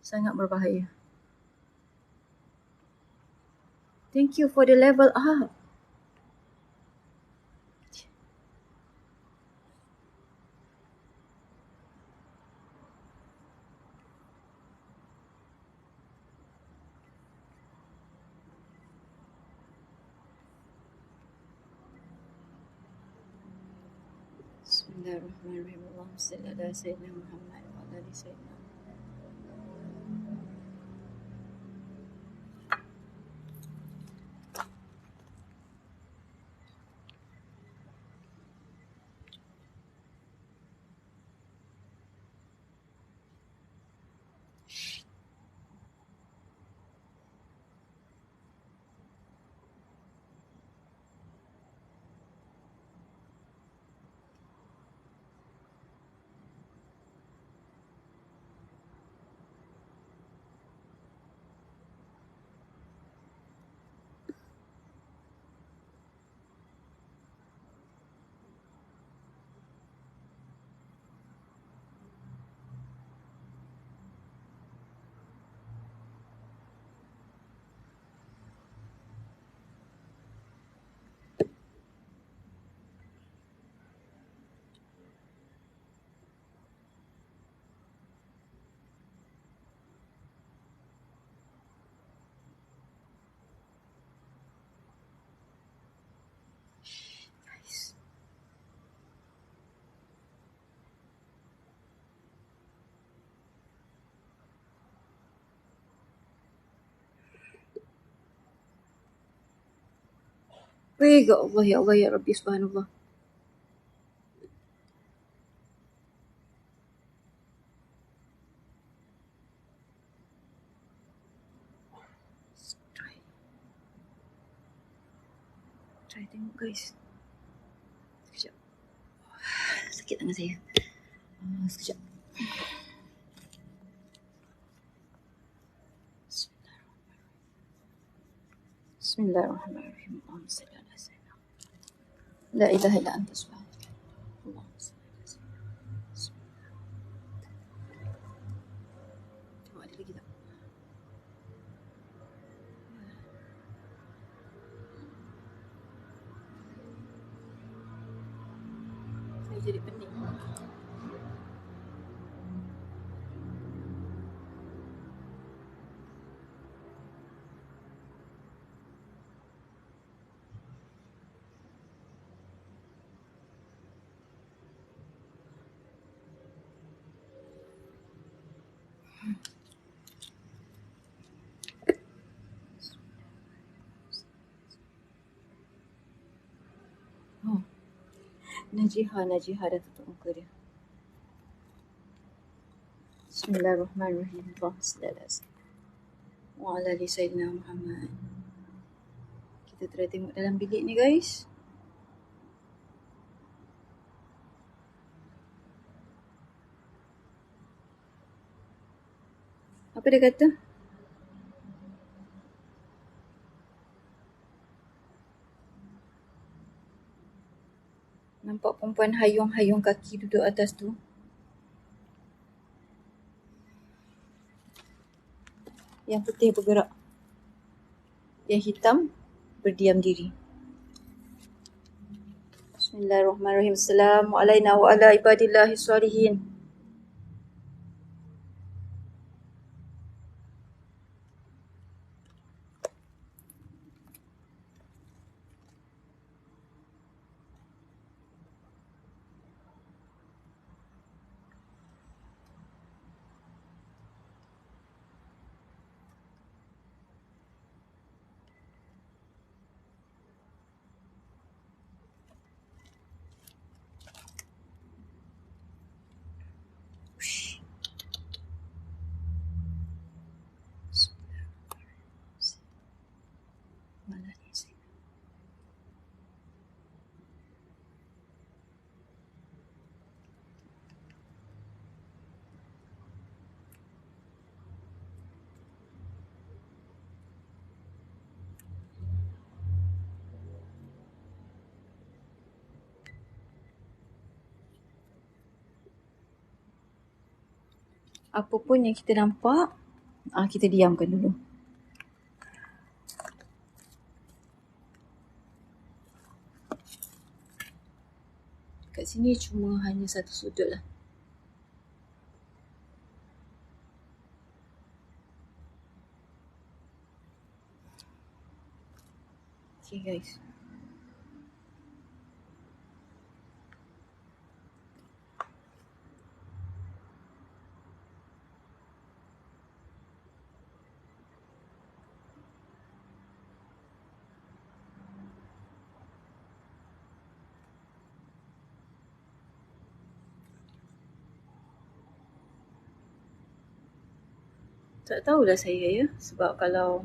Sangat berbahaya. Thank you for the level up. Bismillahirrahmanirrahim. Allahumma salli ala sayyidina Muhammad wa ala ali sayyidina. Ya Allah, ya Allah, ya Rabbi, subhanallah. Try tengok guys. Sekejap. Sakit tangan saya. Sekejap. Bismillahirrahmanirrahim. Allahumma salli ala sayyidina. La ilaha illa anta subhanaka. Allahumma salli ala sayyidina. Tengok ada lagi tak? Saya jadi pening. Najihah dah tutup muka dia. Bismillahirrahmanirrahim. Allahumma salli ala sayyidina wa ala ali sayyidina Muhammad. Kita try tengok dalam bilik ni guys. Apa dia kata? Nampak perempuan hayung-hayung kaki duduk atas tu. Yang putih bergerak. Yang hitam berdiam diri. Bismillahirrahmanirrahim. Assalamualaikum wa ala ibadillahi sholihin. Apapun yang kita nampak, kita diamkan dulu. Kat sini cuma hanya satu sudut lah. Okay guys. Tak tahulah saya ya, sebab kalau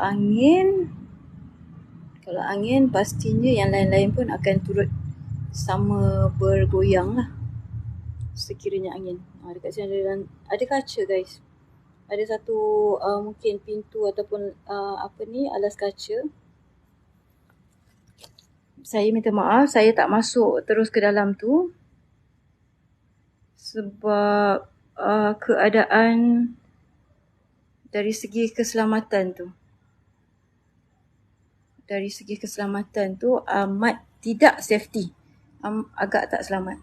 angin pastinya yang lain-lain pun akan turut sama bergoyang lah. Sekiranya angin. Dekat sini ada kaca guys. Ada satu mungkin pintu ataupun alas kaca. Saya minta maaf, saya tak masuk terus ke dalam tu. Sebab keadaan dari segi keselamatan tu amat tidak safety, agak tak selamat.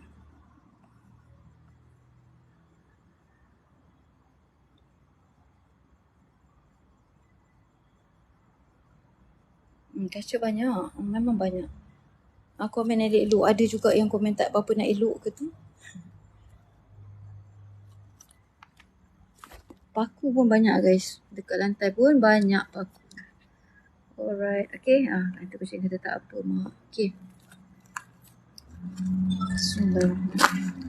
Kaca banyak, memang banyak. Komen elok-elok, ada juga yang komen tak berapa nak elok ke tu. Paku pun banyak guys. Dekat lantai pun banyak paku. Alright. Okay. Itu kucing kata tak apa mak. Okay. Bismillahirrahmanirrahim.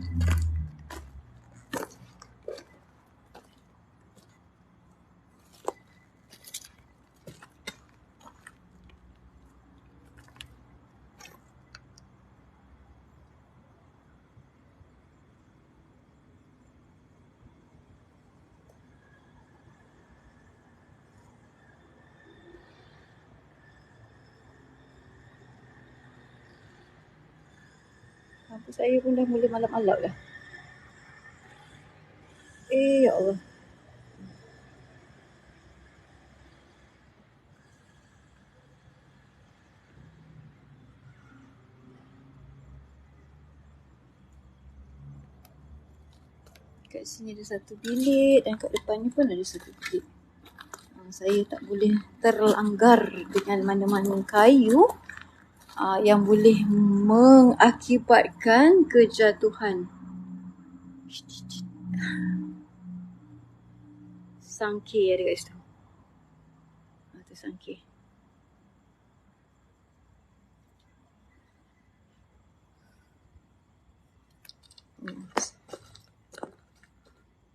Lampu saya pun dah mula malap-malap dah. Ya Allah. Kat sini ada satu bilik dan kat depannya pun ada satu bilik. Saya tak boleh terlanggar dengan mana-mana kayu yang boleh mengakibatkan kejatuhan. Sangkir ada kat situ. Itu sangkir.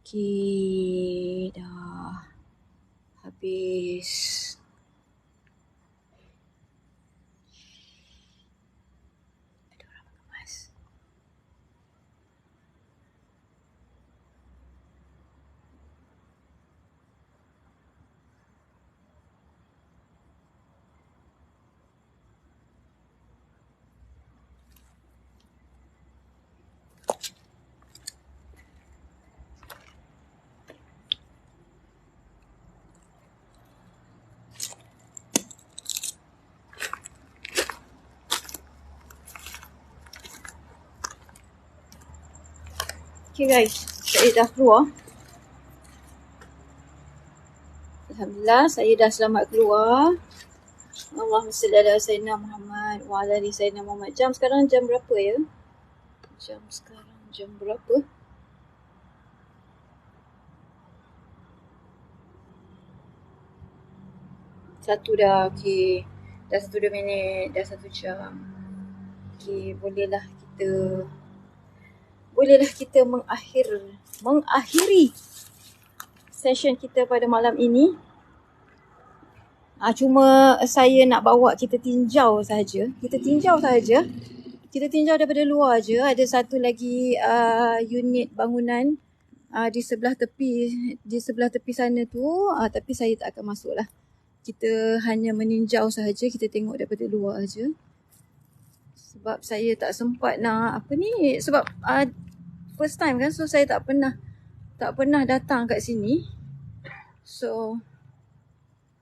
Okay, dah habis. Ada orang mengemas. Okay guys, saya dah keluar. Alhamdulillah, saya dah selamat keluar. Allahumma salli ala Sayyidina Muhammad wa ala ali Sayyidina Muhammad. Jam sekarang jam berapa ya? Jam sekarang jam berapa? Satu dah, okay. Dah 1-2 minit, dah 1 jam. Okay, bolehlah kita mengakhiri session kita pada malam ini. Cuma saya nak bawa kita tinjau saja. Kita tinjau daripada luar je. Ada satu lagi unit bangunan di sebelah tepi sana tu, tapi saya tak akan masuk lah. Kita hanya meninjau sahaja, kita tengok daripada luar aja. Sebab saya tak sempat nak sebab first time kan, so saya tak pernah datang kat sini. So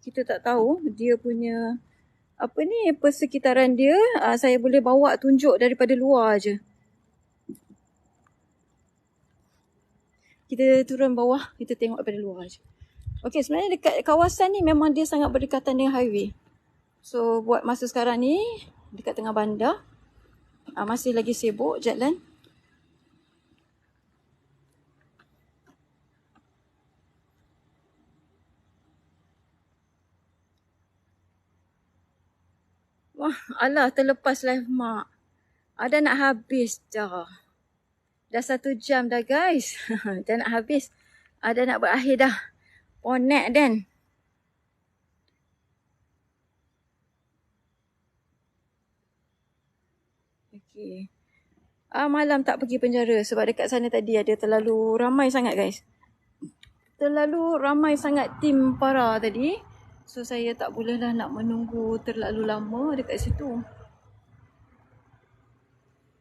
kita tak tahu dia punya persekitaran dia. Saya boleh bawa tunjuk daripada luar aje. Kita turun bawah, kita tengok daripada luar aje. Okey, sebenarnya dekat kawasan ni memang dia sangat berdekatan dengan highway. So buat masa sekarang ni dekat tengah bandar, masih lagi sibuk jalan. Wah, alah, terlepas live mak. Dah nak habis dah. Dah 1 jam dah guys. Dah nak habis. Dah nak berakhir dah. Ponek dan. Okay. Malam tak pergi penjara sebab dekat sana tadi ada terlalu ramai sangat guys. Terlalu ramai sangat tim para tadi. So saya tak bolehlah nak menunggu terlalu lama dekat situ.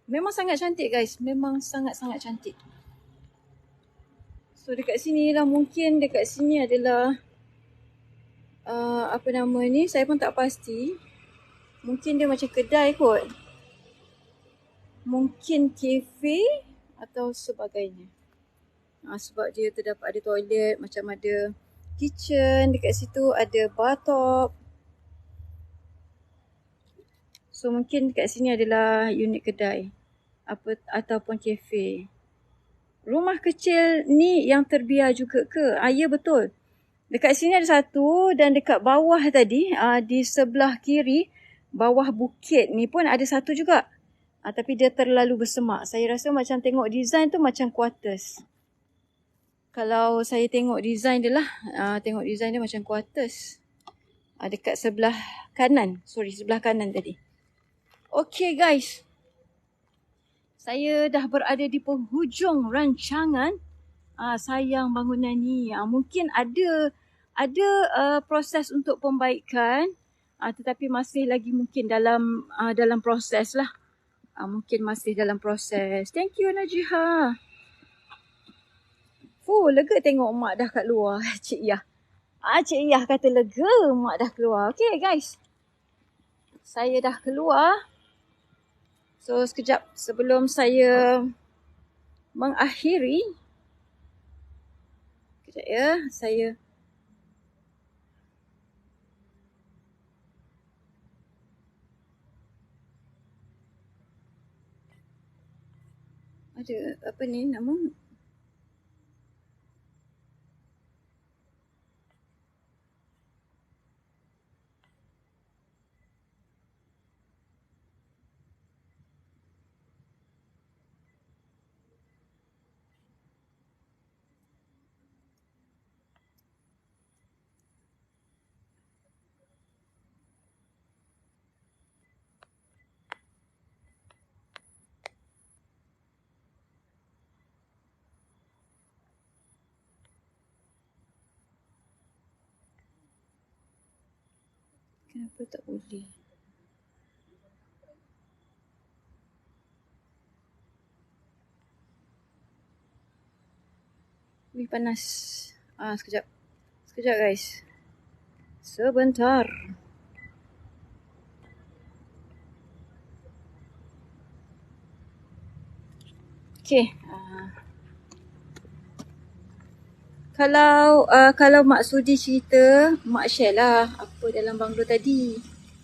Memang sangat cantik guys. Memang sangat-sangat cantik. So dekat sini lah, mungkin dekat sini adalah saya pun tak pasti. Mungkin dia macam kedai kot. Mungkin kafe atau sebagainya. Sebab dia terdapat ada toilet, macam ada kitchen dekat situ, ada bathtub. So mungkin dekat sini adalah unit kedai ataupun kafe. Rumah kecil ni yang terbiar juga ke? Ya betul. Dekat sini ada satu dan dekat bawah tadi, di sebelah kiri, bawah bukit ni pun ada satu juga. Tapi dia terlalu bersemak. Saya rasa macam tengok design tu macam quarters. Kalau saya tengok design dia lah, tengok design dia macam quarters. Dekat sebelah kanan. Sebelah kanan tadi. Okay guys. Saya dah berada di penghujung rancangan sayang bangunan ni. Mungkin ada proses untuk pembaikan, tetapi masih lagi mungkin dalam proses lah. Mungkin masih dalam proses. Thank you Najiha. Lega tengok mak dah kat luar. Cik Iyah. Cik Iyah kata lega mak dah keluar. Okay guys. Saya dah keluar. So sekejap sebelum saya mengakhiri. Sekejap ya. Saya ada nama? Kenapa tak boleh? Panas. Sekejap. Sekejap guys. Sebentar. Okay. Kalau Mak sudi cerita, Mak share lah apa dalam banglo tadi.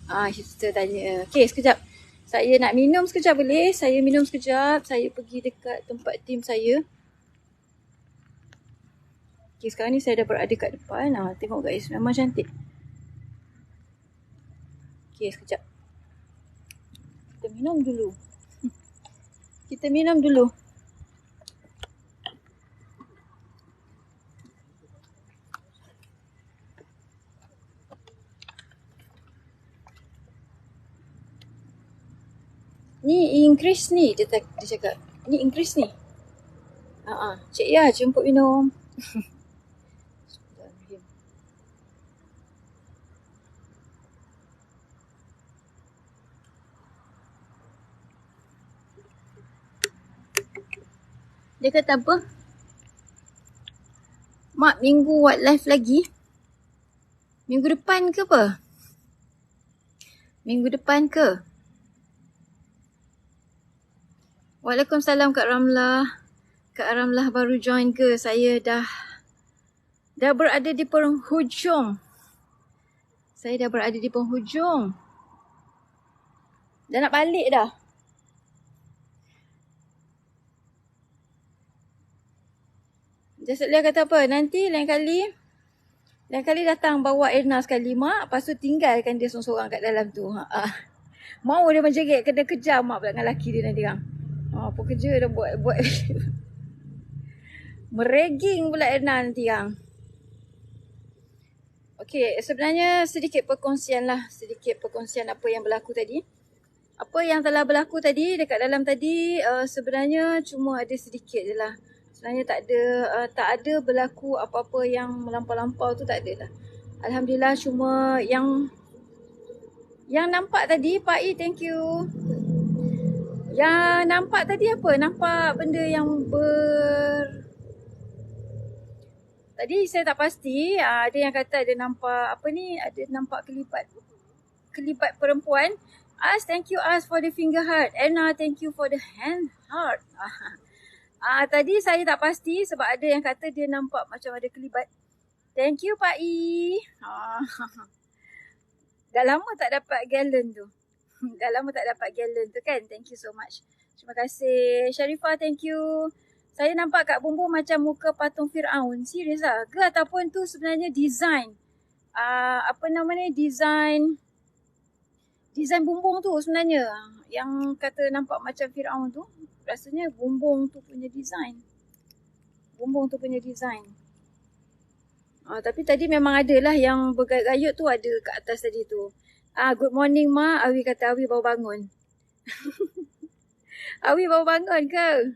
Kita tanya. Okey, sekejap. Saya nak minum sekejap boleh? Saya minum sekejap. Saya pergi dekat tempat tim saya. Okey, sekarang ni saya dah berada kat depan. Tengok guys, memang cantik. Okey, sekejap. Kita minum dulu. Kita minum dulu. Ni increase ni, dia cakap. Ni increase ni. Cik Ya, jemput minum. Dia kata apa? Mak, minggu buat live lagi? Minggu depan ke apa? Minggu depan ke? Waalaikumsalam Kak Ramlah. Kak Ramlah baru join ke? Saya dah berada di penghujung. Dah nak balik dah. Jasad Lia kata apa? Nanti lain kali datang bawa Erna sekali Mak. Lepas tu tinggalkan dia seorang-seorang kat dalam tu. Mau dia menjerit, kena kejar Mak pula dengan lelaki dia nanti kan. Apa kerja dah buat. Mereging pula Erna nanti kan. Okey, sebenarnya sedikit perkongsian apa yang berlaku tadi. Apa yang telah berlaku tadi dekat dalam tadi sebenarnya cuma ada sedikit je lah. Sebenarnya tak ada berlaku apa-apa yang melampau-lampau tu, tak ada lah. Alhamdulillah, cuma yang nampak tadi, Pak I, thank you. Yang nampak tadi apa? Nampak benda yang tadi saya tak pasti. Ada yang kata ada nampak ada nampak kelibat perempuan. Thank you for the finger heart. Anna, thank you for the hand heart. Tadi saya tak pasti sebab ada yang kata dia nampak macam ada kelibat. Thank you Pak I. Dah lama tak dapat gallon tu. Kan. Thank you so much. Terima kasih. Sharifah, thank you. Saya nampak kat bumbung macam muka patung Firaun. Serius lah ke? Ataupun tu sebenarnya design. Design bumbung tu sebenarnya. Yang kata nampak macam Firaun tu. Rasanya bumbung tu punya design. Tapi tadi memang ada lah yang bergayut tu, ada kat atas tadi tu. Good morning Mak. Awi kata Awi baru bangun. Awi baru bangun ke?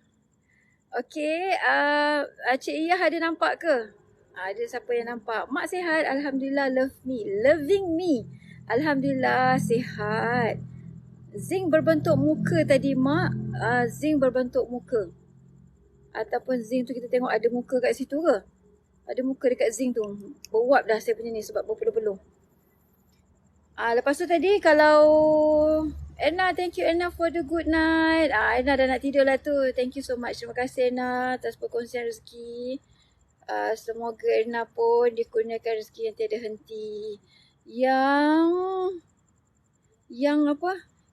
Okey. Cik Iyah ada nampak ke? Ada siapa yang nampak? Mak sihat. Alhamdulillah, loving me. Alhamdulillah sihat. Zinc berbentuk muka tadi Mak. Zinc berbentuk muka. Ataupun zinc tu kita tengok ada muka kat situ ke? Ada muka dekat zinc tu. Beruap dah saya punya ni sebab berpeluh-peluh. Lepas tu tadi kalau Erna, thank you Erna for the good night. Erna dah nak tidur lah tu. Thank you so much. Terima kasih Erna atas perkongsian rezeki. Semoga Erna pun dikurniakan rezeki yang tiada henti.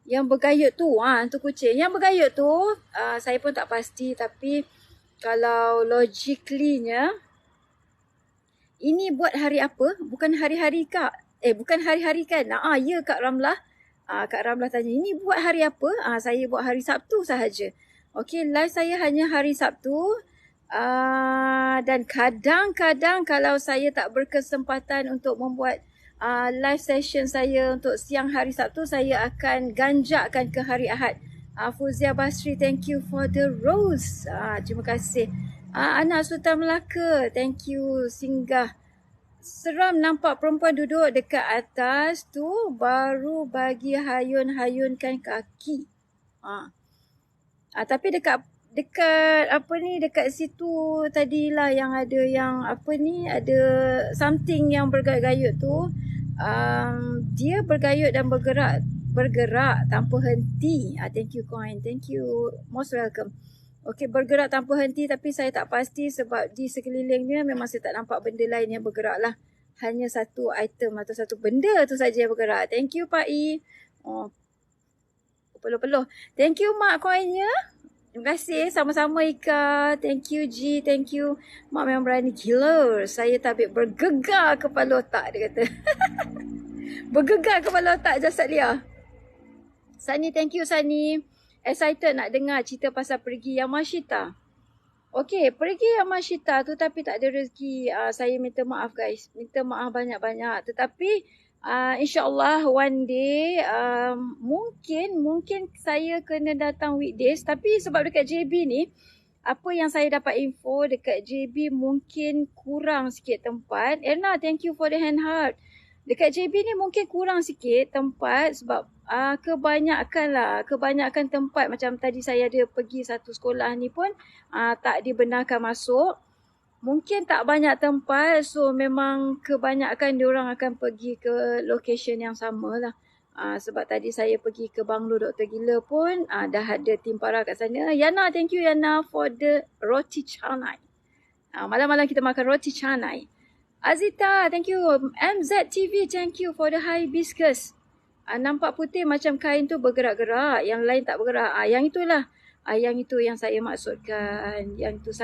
Yang bergayut tu, tu kucing. Yang bergayut tu, saya pun tak pasti, tapi kalau logically-nya, ini buat hari apa? Bukan hari-hari Kak. Bukan hari-hari kan? Ya Kak Ramlah. Kak Ramlah tanya, ini buat hari apa? Saya buat hari Sabtu sahaja. Okey, live saya hanya hari Sabtu. Dan kadang-kadang kalau saya tak berkesempatan untuk membuat live session saya untuk siang hari Sabtu, saya akan ganjakkan ke hari Ahad. Fuzia Basri, thank you for the rose. Terima kasih. Anak Sultan Melaka, thank you. Singgah. Seram nampak perempuan duduk dekat atas tu baru bagi hayun-hayunkan kaki. Tapi dekat dekat situ tadilah yang ada ada something yang bergayut tu. Dia bergayut dan bergerak tanpa henti. Thank you Coin, thank you, most welcome. Okey, bergerak tanpa henti tapi saya tak pasti sebab di sekelilingnya memang saya tak nampak benda lain yang bergerak lah. Hanya satu item atau satu benda tu saja yang bergerak. Thank you Pak I. Oh, peluh-peluh. Thank you Mak koinnya. Terima kasih. Sama-sama Ika. Thank you G. Thank you. Mak memang berani gila. Saya tabik bergegar kepala otak dia kata. Bergegar kepala otak jasad Lia. Sani, thank you Sani. Excited nak dengar cerita pasal pergi Yamashita. Okey, pergi Yamashita tu tapi tak ada rezeki. Saya minta maaf guys. Minta maaf banyak-banyak. Tetapi insyaAllah one day mungkin saya kena datang weekdays. Tapi sebab dekat JB ni, apa yang saya dapat info dekat JB mungkin kurang sikit tempat. Erna, thank you for the hand heart. Dekat JB ni mungkin kurang sikit tempat sebab kebanyakan tempat macam tadi saya ada pergi satu sekolah ni pun tak dibenarkan masuk. Mungkin tak banyak tempat, so memang kebanyakan diorang akan pergi ke location yang sama lah. Sebab tadi saya pergi ke Banglo Dr. Gila pun dah ada tim para kat sana. Yana, thank you Yana for the roti canai. Malam-malam kita makan roti canai. Azita, thank you. MZ TV, thank you for the hibiscus. Nampak putih macam kain tu bergerak-gerak. Yang lain tak bergerak. Yang itulah. Yang itu yang saya maksudkan. Yang itu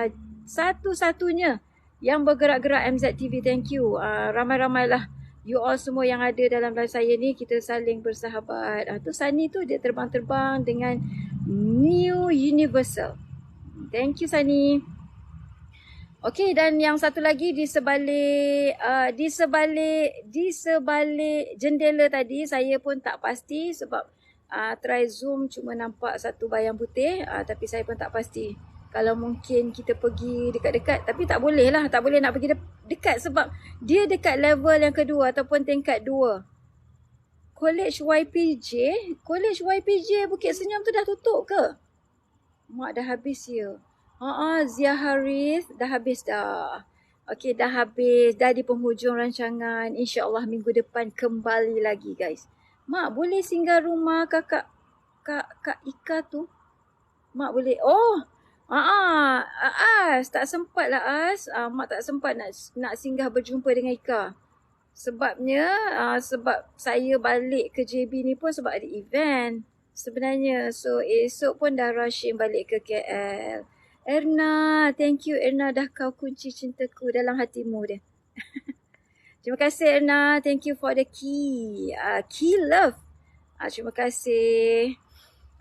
satu-satunya yang bergerak-gerak MZ TV. Thank you. Ramai-ramailah. You all semua yang ada dalam live saya ni. Kita saling bersahabat. Tu Sani tu dia terbang-terbang dengan New Universal. Thank you Sani. Okey, dan yang satu lagi di sebalik jendela tadi saya pun tak pasti sebab try zoom cuma nampak satu bayang putih tapi saya pun tak pasti. Kalau mungkin kita pergi dekat-dekat tapi tak boleh lah, tak boleh nak pergi dekat sebab dia dekat level yang kedua ataupun tingkat 2. College YPJ Bukit Senyum tu dah tutup ke? Mak dah habis ya. Zia Haris dah habis dah. Okey, dah habis. Dah di penghujung rancangan. InsyaAllah minggu depan kembali lagi guys. Mak boleh singgah rumah Kak Ika tu? Mak boleh. As. Tak sempat lah As. Mak tak sempat nak singgah berjumpa dengan Ika. Sebabnya, sebab saya balik ke JB ni pun sebab ada event. Sebenarnya. So, esok pun dah rushing balik ke KL. Erna, thank you Erna dah kau kunci cintaku dalam hatimu dia. Terima kasih Erna, thank you for the key. Key love. Terima kasih.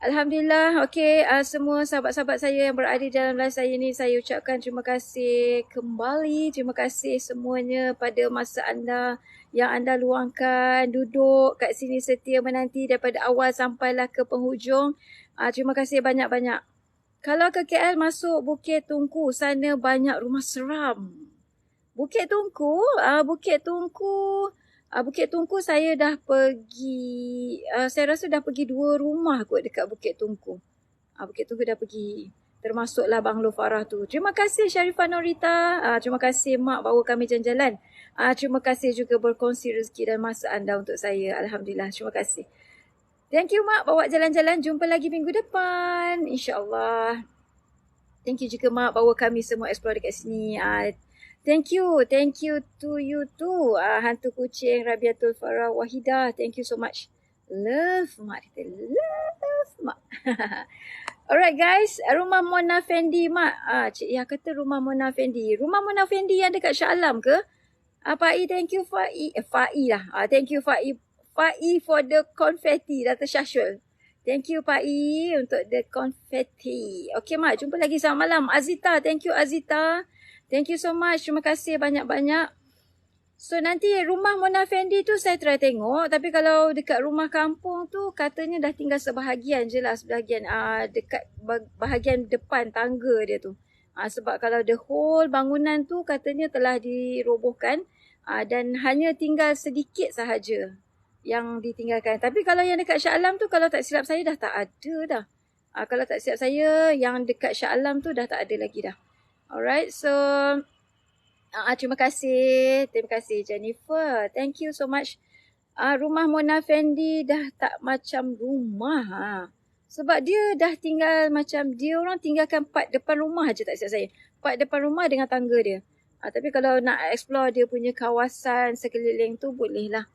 Alhamdulillah, okay, semua sahabat-sahabat saya yang berada dalam live saya ni, saya ucapkan terima kasih kembali. Terima kasih semuanya pada masa anda yang anda luangkan duduk kat sini setia menanti daripada awal sampailah ke penghujung. Terima kasih banyak-banyak. Kalau ke KL masuk Bukit Tungku, sana banyak rumah seram. Bukit Tungku saya dah pergi, saya rasa dah pergi 2 rumah kot dekat Bukit Tungku. Bukit Tungku dah pergi, termasuklah Banglo Farah tu. Terima kasih Sharifah Norita, terima kasih Mak bawa kami jalan-jalan. Terima kasih juga berkongsi rezeki dan masa anda untuk saya. Alhamdulillah, terima kasih. Thank you Mak bawa jalan-jalan. Jumpa lagi minggu depan. InsyaAllah. Thank you juga Mak bawa kami semua explore dekat sini. Thank you to you too. Hantu kucing Rabiatul Farah Wahidah. Thank you so much. Love Mak. Kita love Mak. Alright guys. Rumah Mona Fendi Mak. Cik Yah kata rumah Mona Fendi. Rumah Mona Fendi yang dekat Shah Alam ke? Fa'i, thank you Fa'i. Fa'i lah. Thank you Fa'i for the confetti, Dr. Syashul. Thank you Fa'i untuk the confetti. Okay Mak, jumpa lagi selamat malam. Azita, thank you Azita. Thank you so much. Terima kasih banyak-banyak. So nanti rumah Mona Fendi tu saya try tengok. Tapi kalau dekat rumah kampung tu katanya dah tinggal sebahagian je lah. Sebahagian dekat bahagian depan tangga dia tu. Sebab kalau the whole bangunan tu katanya telah dirobohkan. Dan hanya tinggal sedikit sahaja yang ditinggalkan. Tapi kalau yang dekat Shah Alam tu kalau tak silap saya dah tak ada dah. Kalau tak silap saya yang dekat Shah Alam tu dah tak ada lagi dah. Alright, so terima kasih Jennifer. Thank you so much. Rumah Mona Fendi dah tak macam rumah. Sebab dia dah tinggal macam, dia orang tinggalkan part depan rumah je tak silap saya. Part depan rumah dengan tangga dia. Tapi kalau nak explore dia punya kawasan sekeliling tu boleh lah.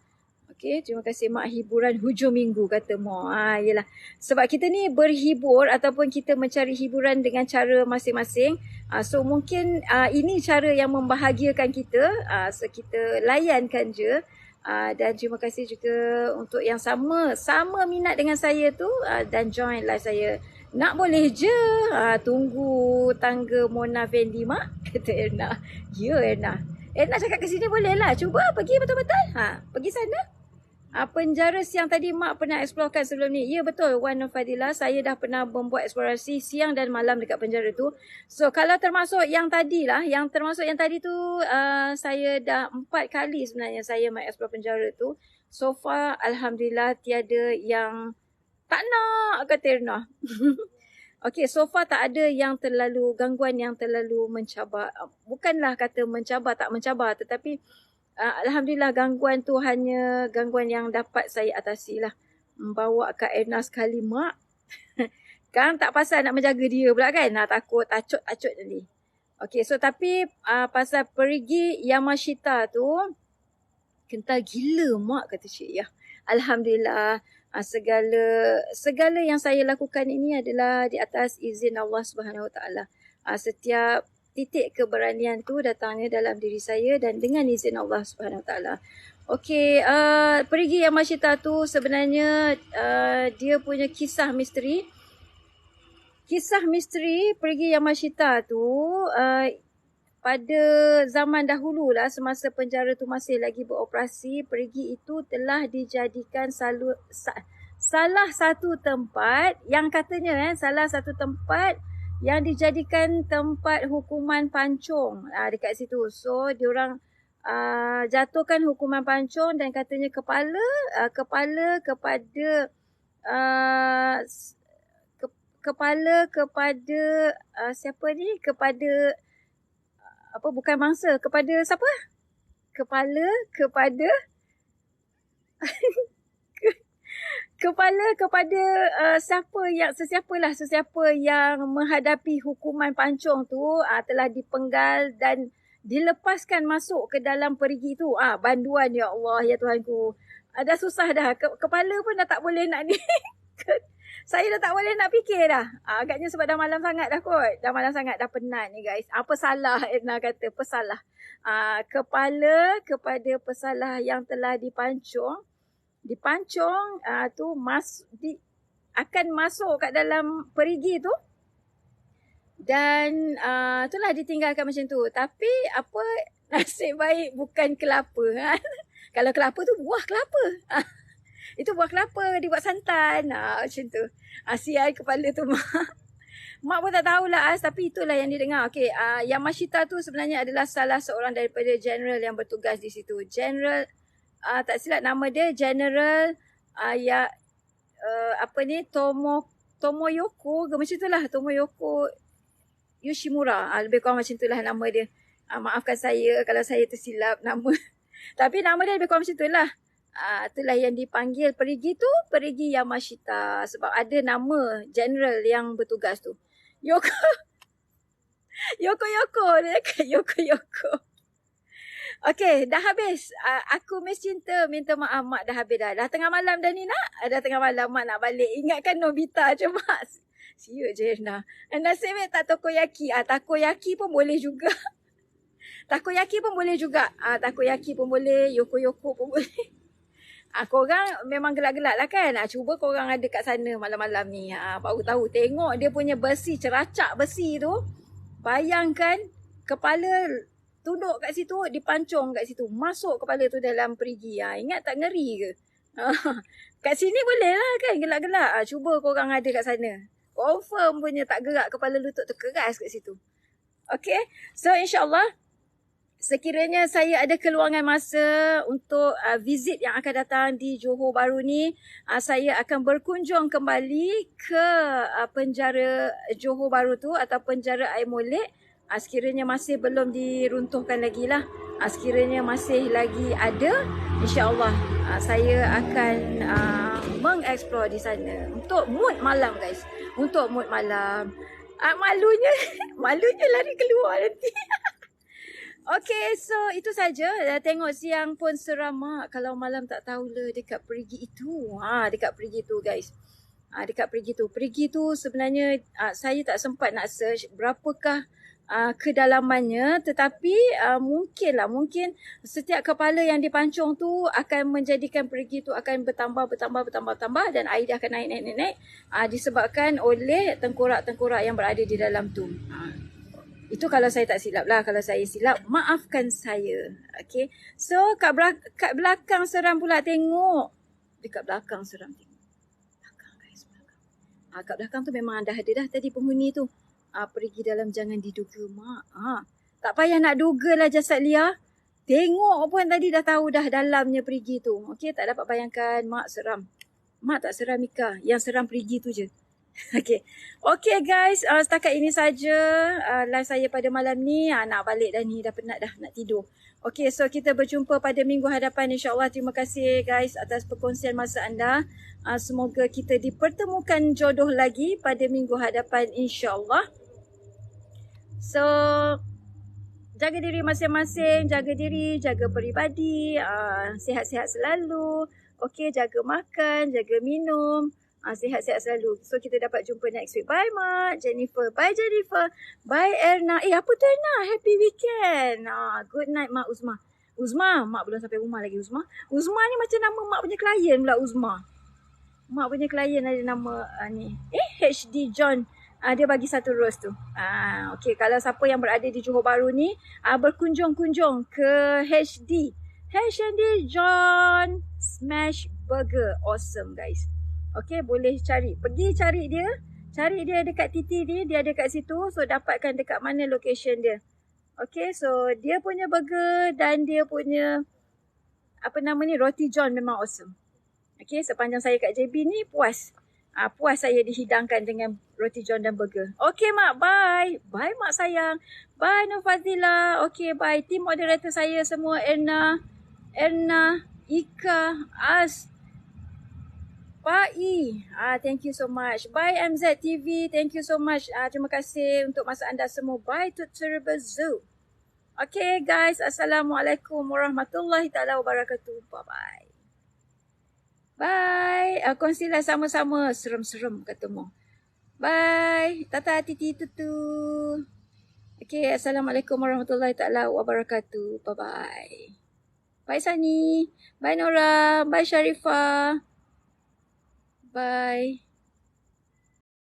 Okey, terima kasih Mak, hiburan hujung minggu kata Mo. Yelah. Sebab kita ni berhibur ataupun kita mencari hiburan dengan cara masing-masing. So mungkin ini cara yang membahagiakan kita. So kita layankan je. Dan terima kasih juga untuk yang sama minat dengan saya tu dan join live saya. Nak boleh je. Tunggu tangga Mona Fendi Mak, kata Erna. Ya Erna. Erna cakap ke sini boleh lah. Cuba pergi betul-betul. Pergi sana. Penjara siang tadi Mak pernah eksplorkan sebelum ni. Ya betul Wan Nur Fadilah. Saya dah pernah membuat eksplorasi siang dan malam dekat penjara tu. So kalau termasuk yang tadi lah. Termasuk yang tadi tu saya dah 4 kali sebenarnya saya mengeksplor penjara tu. So far Alhamdulillah tiada yang tak nak kata Erna. Okay, so far tak ada yang terlalu gangguan yang terlalu mencabar. Bukanlah kata mencabar tak mencabar, tetapi Alhamdulillah gangguan tu hanya gangguan yang dapat saya atasi lah. Bawa Kak Erna sekali Mak. Kan tak pasal nak menjaga dia pula kan. Takut tacut nanti. Okay, so tapi pasal perigi Yamashita tu kental gila Mak kata Cik ya. Alhamdulillah segala yang saya lakukan ini adalah di atas izin Allah Subhanahu Wa Taala. Setiap titik keberanian tu datangnya dalam diri saya dan dengan izin Allah Subhanahu Wa Taala. Okey, perigi Yamashita tu sebenarnya dia punya kisah misteri. Kisah misteri perigi Yamashita tu pada zaman dahulu lah, semasa penjara tu masih lagi beroperasi, perigi itu telah dijadikan salah satu tempat yang katanya salah satu tempat yang dijadikan tempat hukuman pancung dekat situ. So diorang jatuhkan hukuman pancung dan katanya kepala kepada siapa ni, kepada apa, bukan mangsa, kepada siapa, kepala kepada kepada sesiapa yang menghadapi hukuman pancung tu telah dipenggal dan dilepaskan masuk ke dalam perigi tu. Banduan ya Allah, ya Tuhanku. Dah susah dah. Kepala pun dah tak boleh nak ni. Saya dah tak boleh nak fikir dah. Agaknya sebab dah malam sangat dah kot. Dah malam sangat, dah penat ni guys. Pesalah Edna kata, pesalah. Kepala kepada pesalah yang telah dipancung tu akan masuk kat dalam perigi tu dan itulah ditinggalkan macam tu. Tapi apa, nasib baik bukan kelapa. Kalau kelapa tu buah kelapa. Itu buah kelapa dibuat santan macam tu. Sial kepala tu Mak pun tak tahulah tapi itulah yang didengar. Okey, Yamashita tu sebenarnya adalah salah seorang daripada general yang bertugas di situ. General tak silap nama dia General Tomoyoko ke macam itulah, Tomoyoko Yoshimura, lebih kurang macam itulah nama dia. Maafkan saya kalau saya tersilap nama. Tapi nama dia lebih kurang macam itulah. Itulah yang dipanggil perigi tu, perigi Yamashita, sebab ada nama general yang bertugas tu. Yoko Okey, dah habis. Aku Miss Cinta minta maaf Mak, dah habis dah. Dah tengah malam dah ni nak. Dah tengah malam Mak nak balik. Ingatkan Nobita je Mak. Siut je Erna. Nasib baik tak takoyaki. Takoyaki pun boleh juga. Takoyaki pun boleh juga. Takoyaki pun boleh. Yoko pun boleh. Korang memang gelak-gelak lah kan. Cuba korang ada kat sana malam-malam ni. Baru tahu. Tengok dia punya besi, ceracak besi tu. Bayangkan kepala tunduk kat situ, dipancung kat situ. Masuk kepala tu dalam perigi. Ingat tak ngeri ke? Kat sini boleh lah kan gelak-gelak. Cuba korang ada kat sana. Confirm punya tak gerak kepala lutut tu, keras kat situ. Okay. So insyaAllah sekiranya saya ada keluangan masa untuk visit yang akan datang di Johor Bahru ni, saya akan berkunjung kembali ke penjara Johor Bahru tu atau penjara Air Molek. Sekiranya masih belum diruntuhkan lagi lah. Sekiranya masih lagi ada, insyaAllah saya akan mengeksplor di sana. Untuk mood malam guys. Untuk mood malam. Malunya lari keluar nanti. Okay, so itu saja. Tengok siang pun seram mak. Kalau malam tak tahulah dekat perigi itu. Dekat perigi tu guys. Dekat perigi tu. Perigi tu sebenarnya saya tak sempat nak search berapakah kedalamannya, tetapi mungkin setiap kepala yang dipancung tu akan menjadikan perigi tu akan bertambah dan air dia akan naik. Disebabkan oleh tengkorak-tengkorak yang berada di dalam tu. Itu kalau saya tak silap lah. Kalau saya silap, maafkan saya. Okay. So, kat belakang seram pula tengok. Dekat belakang seram tengok. Belakang guys, belakang. Kat belakang tu memang dah ada dah tadi penghuni tu. Pergi dalam jangan diduga mak. Tak payah nak duga lah jasad liar. Tengok pun tadi dah tahu dah dalamnya perigi tu. Okay, tak dapat bayangkan mak seram. Mak tak seram Ika. Yang seram perigi tu je. Okay guys, setakat ini saja live saya pada malam ni. Nak balik dah ni, dah penat dah nak tidur. Okay, so kita berjumpa pada minggu hadapan insyaAllah. Terima kasih guys atas perkongsian masa anda. Semoga kita dipertemukan jodoh lagi pada minggu hadapan insyaAllah. So, jaga diri masing-masing, jaga diri, jaga peribadi, sihat-sihat selalu. Okay, jaga makan, jaga minum. Sihat-sihat selalu. So, kita dapat jumpa next week. Bye, Mak. Jennifer. Bye, Jennifer. Bye, Erna. Apa tu, Erna? Happy weekend. Good night, Mak Uzma. Uzma. Mak belum sampai rumah lagi, Uzma. Uzma ni macam nama Mak punya klien pula, Uzma. Mak punya klien ada nama ni. HD John. Dia bagi satu rose tu. Okay, kalau siapa yang berada di Johor Bahru ni, berkunjung-kunjung ke HD. HD John Smash Burger. Awesome, guys. Okay, boleh cari. Pergi cari dia. Cari dia dekat TT ni. Dia ada kat situ. So, dapatkan dekat mana location dia. Okay, so dia punya burger dan dia punya roti john memang awesome. Okay, sepanjang saya kat JB ni puas. Puas saya dihidangkan dengan roti john dan burger. Okay, Mak. Bye. Bye, Mak sayang. Bye, Nur Fazila. Okay, bye. Team moderator saya semua. Erna, Ika, As, Pak I. Thank you so much. Bye MZ TV. Thank you so much. Terima kasih untuk masa anda semua. Bye to Terrible Zoo. Okay guys. Assalamualaikum warahmatullahi taala wabarakatuh. Bye-bye. Bye. Kongsilah sama-sama. Serem-serem kata mu. Bye. Tata titi tutu. Okay. Assalamualaikum warahmatullahi taala wabarakatuh. Bye-bye. Bye Sani. Bye Nora. Bye Sharifah. Bye.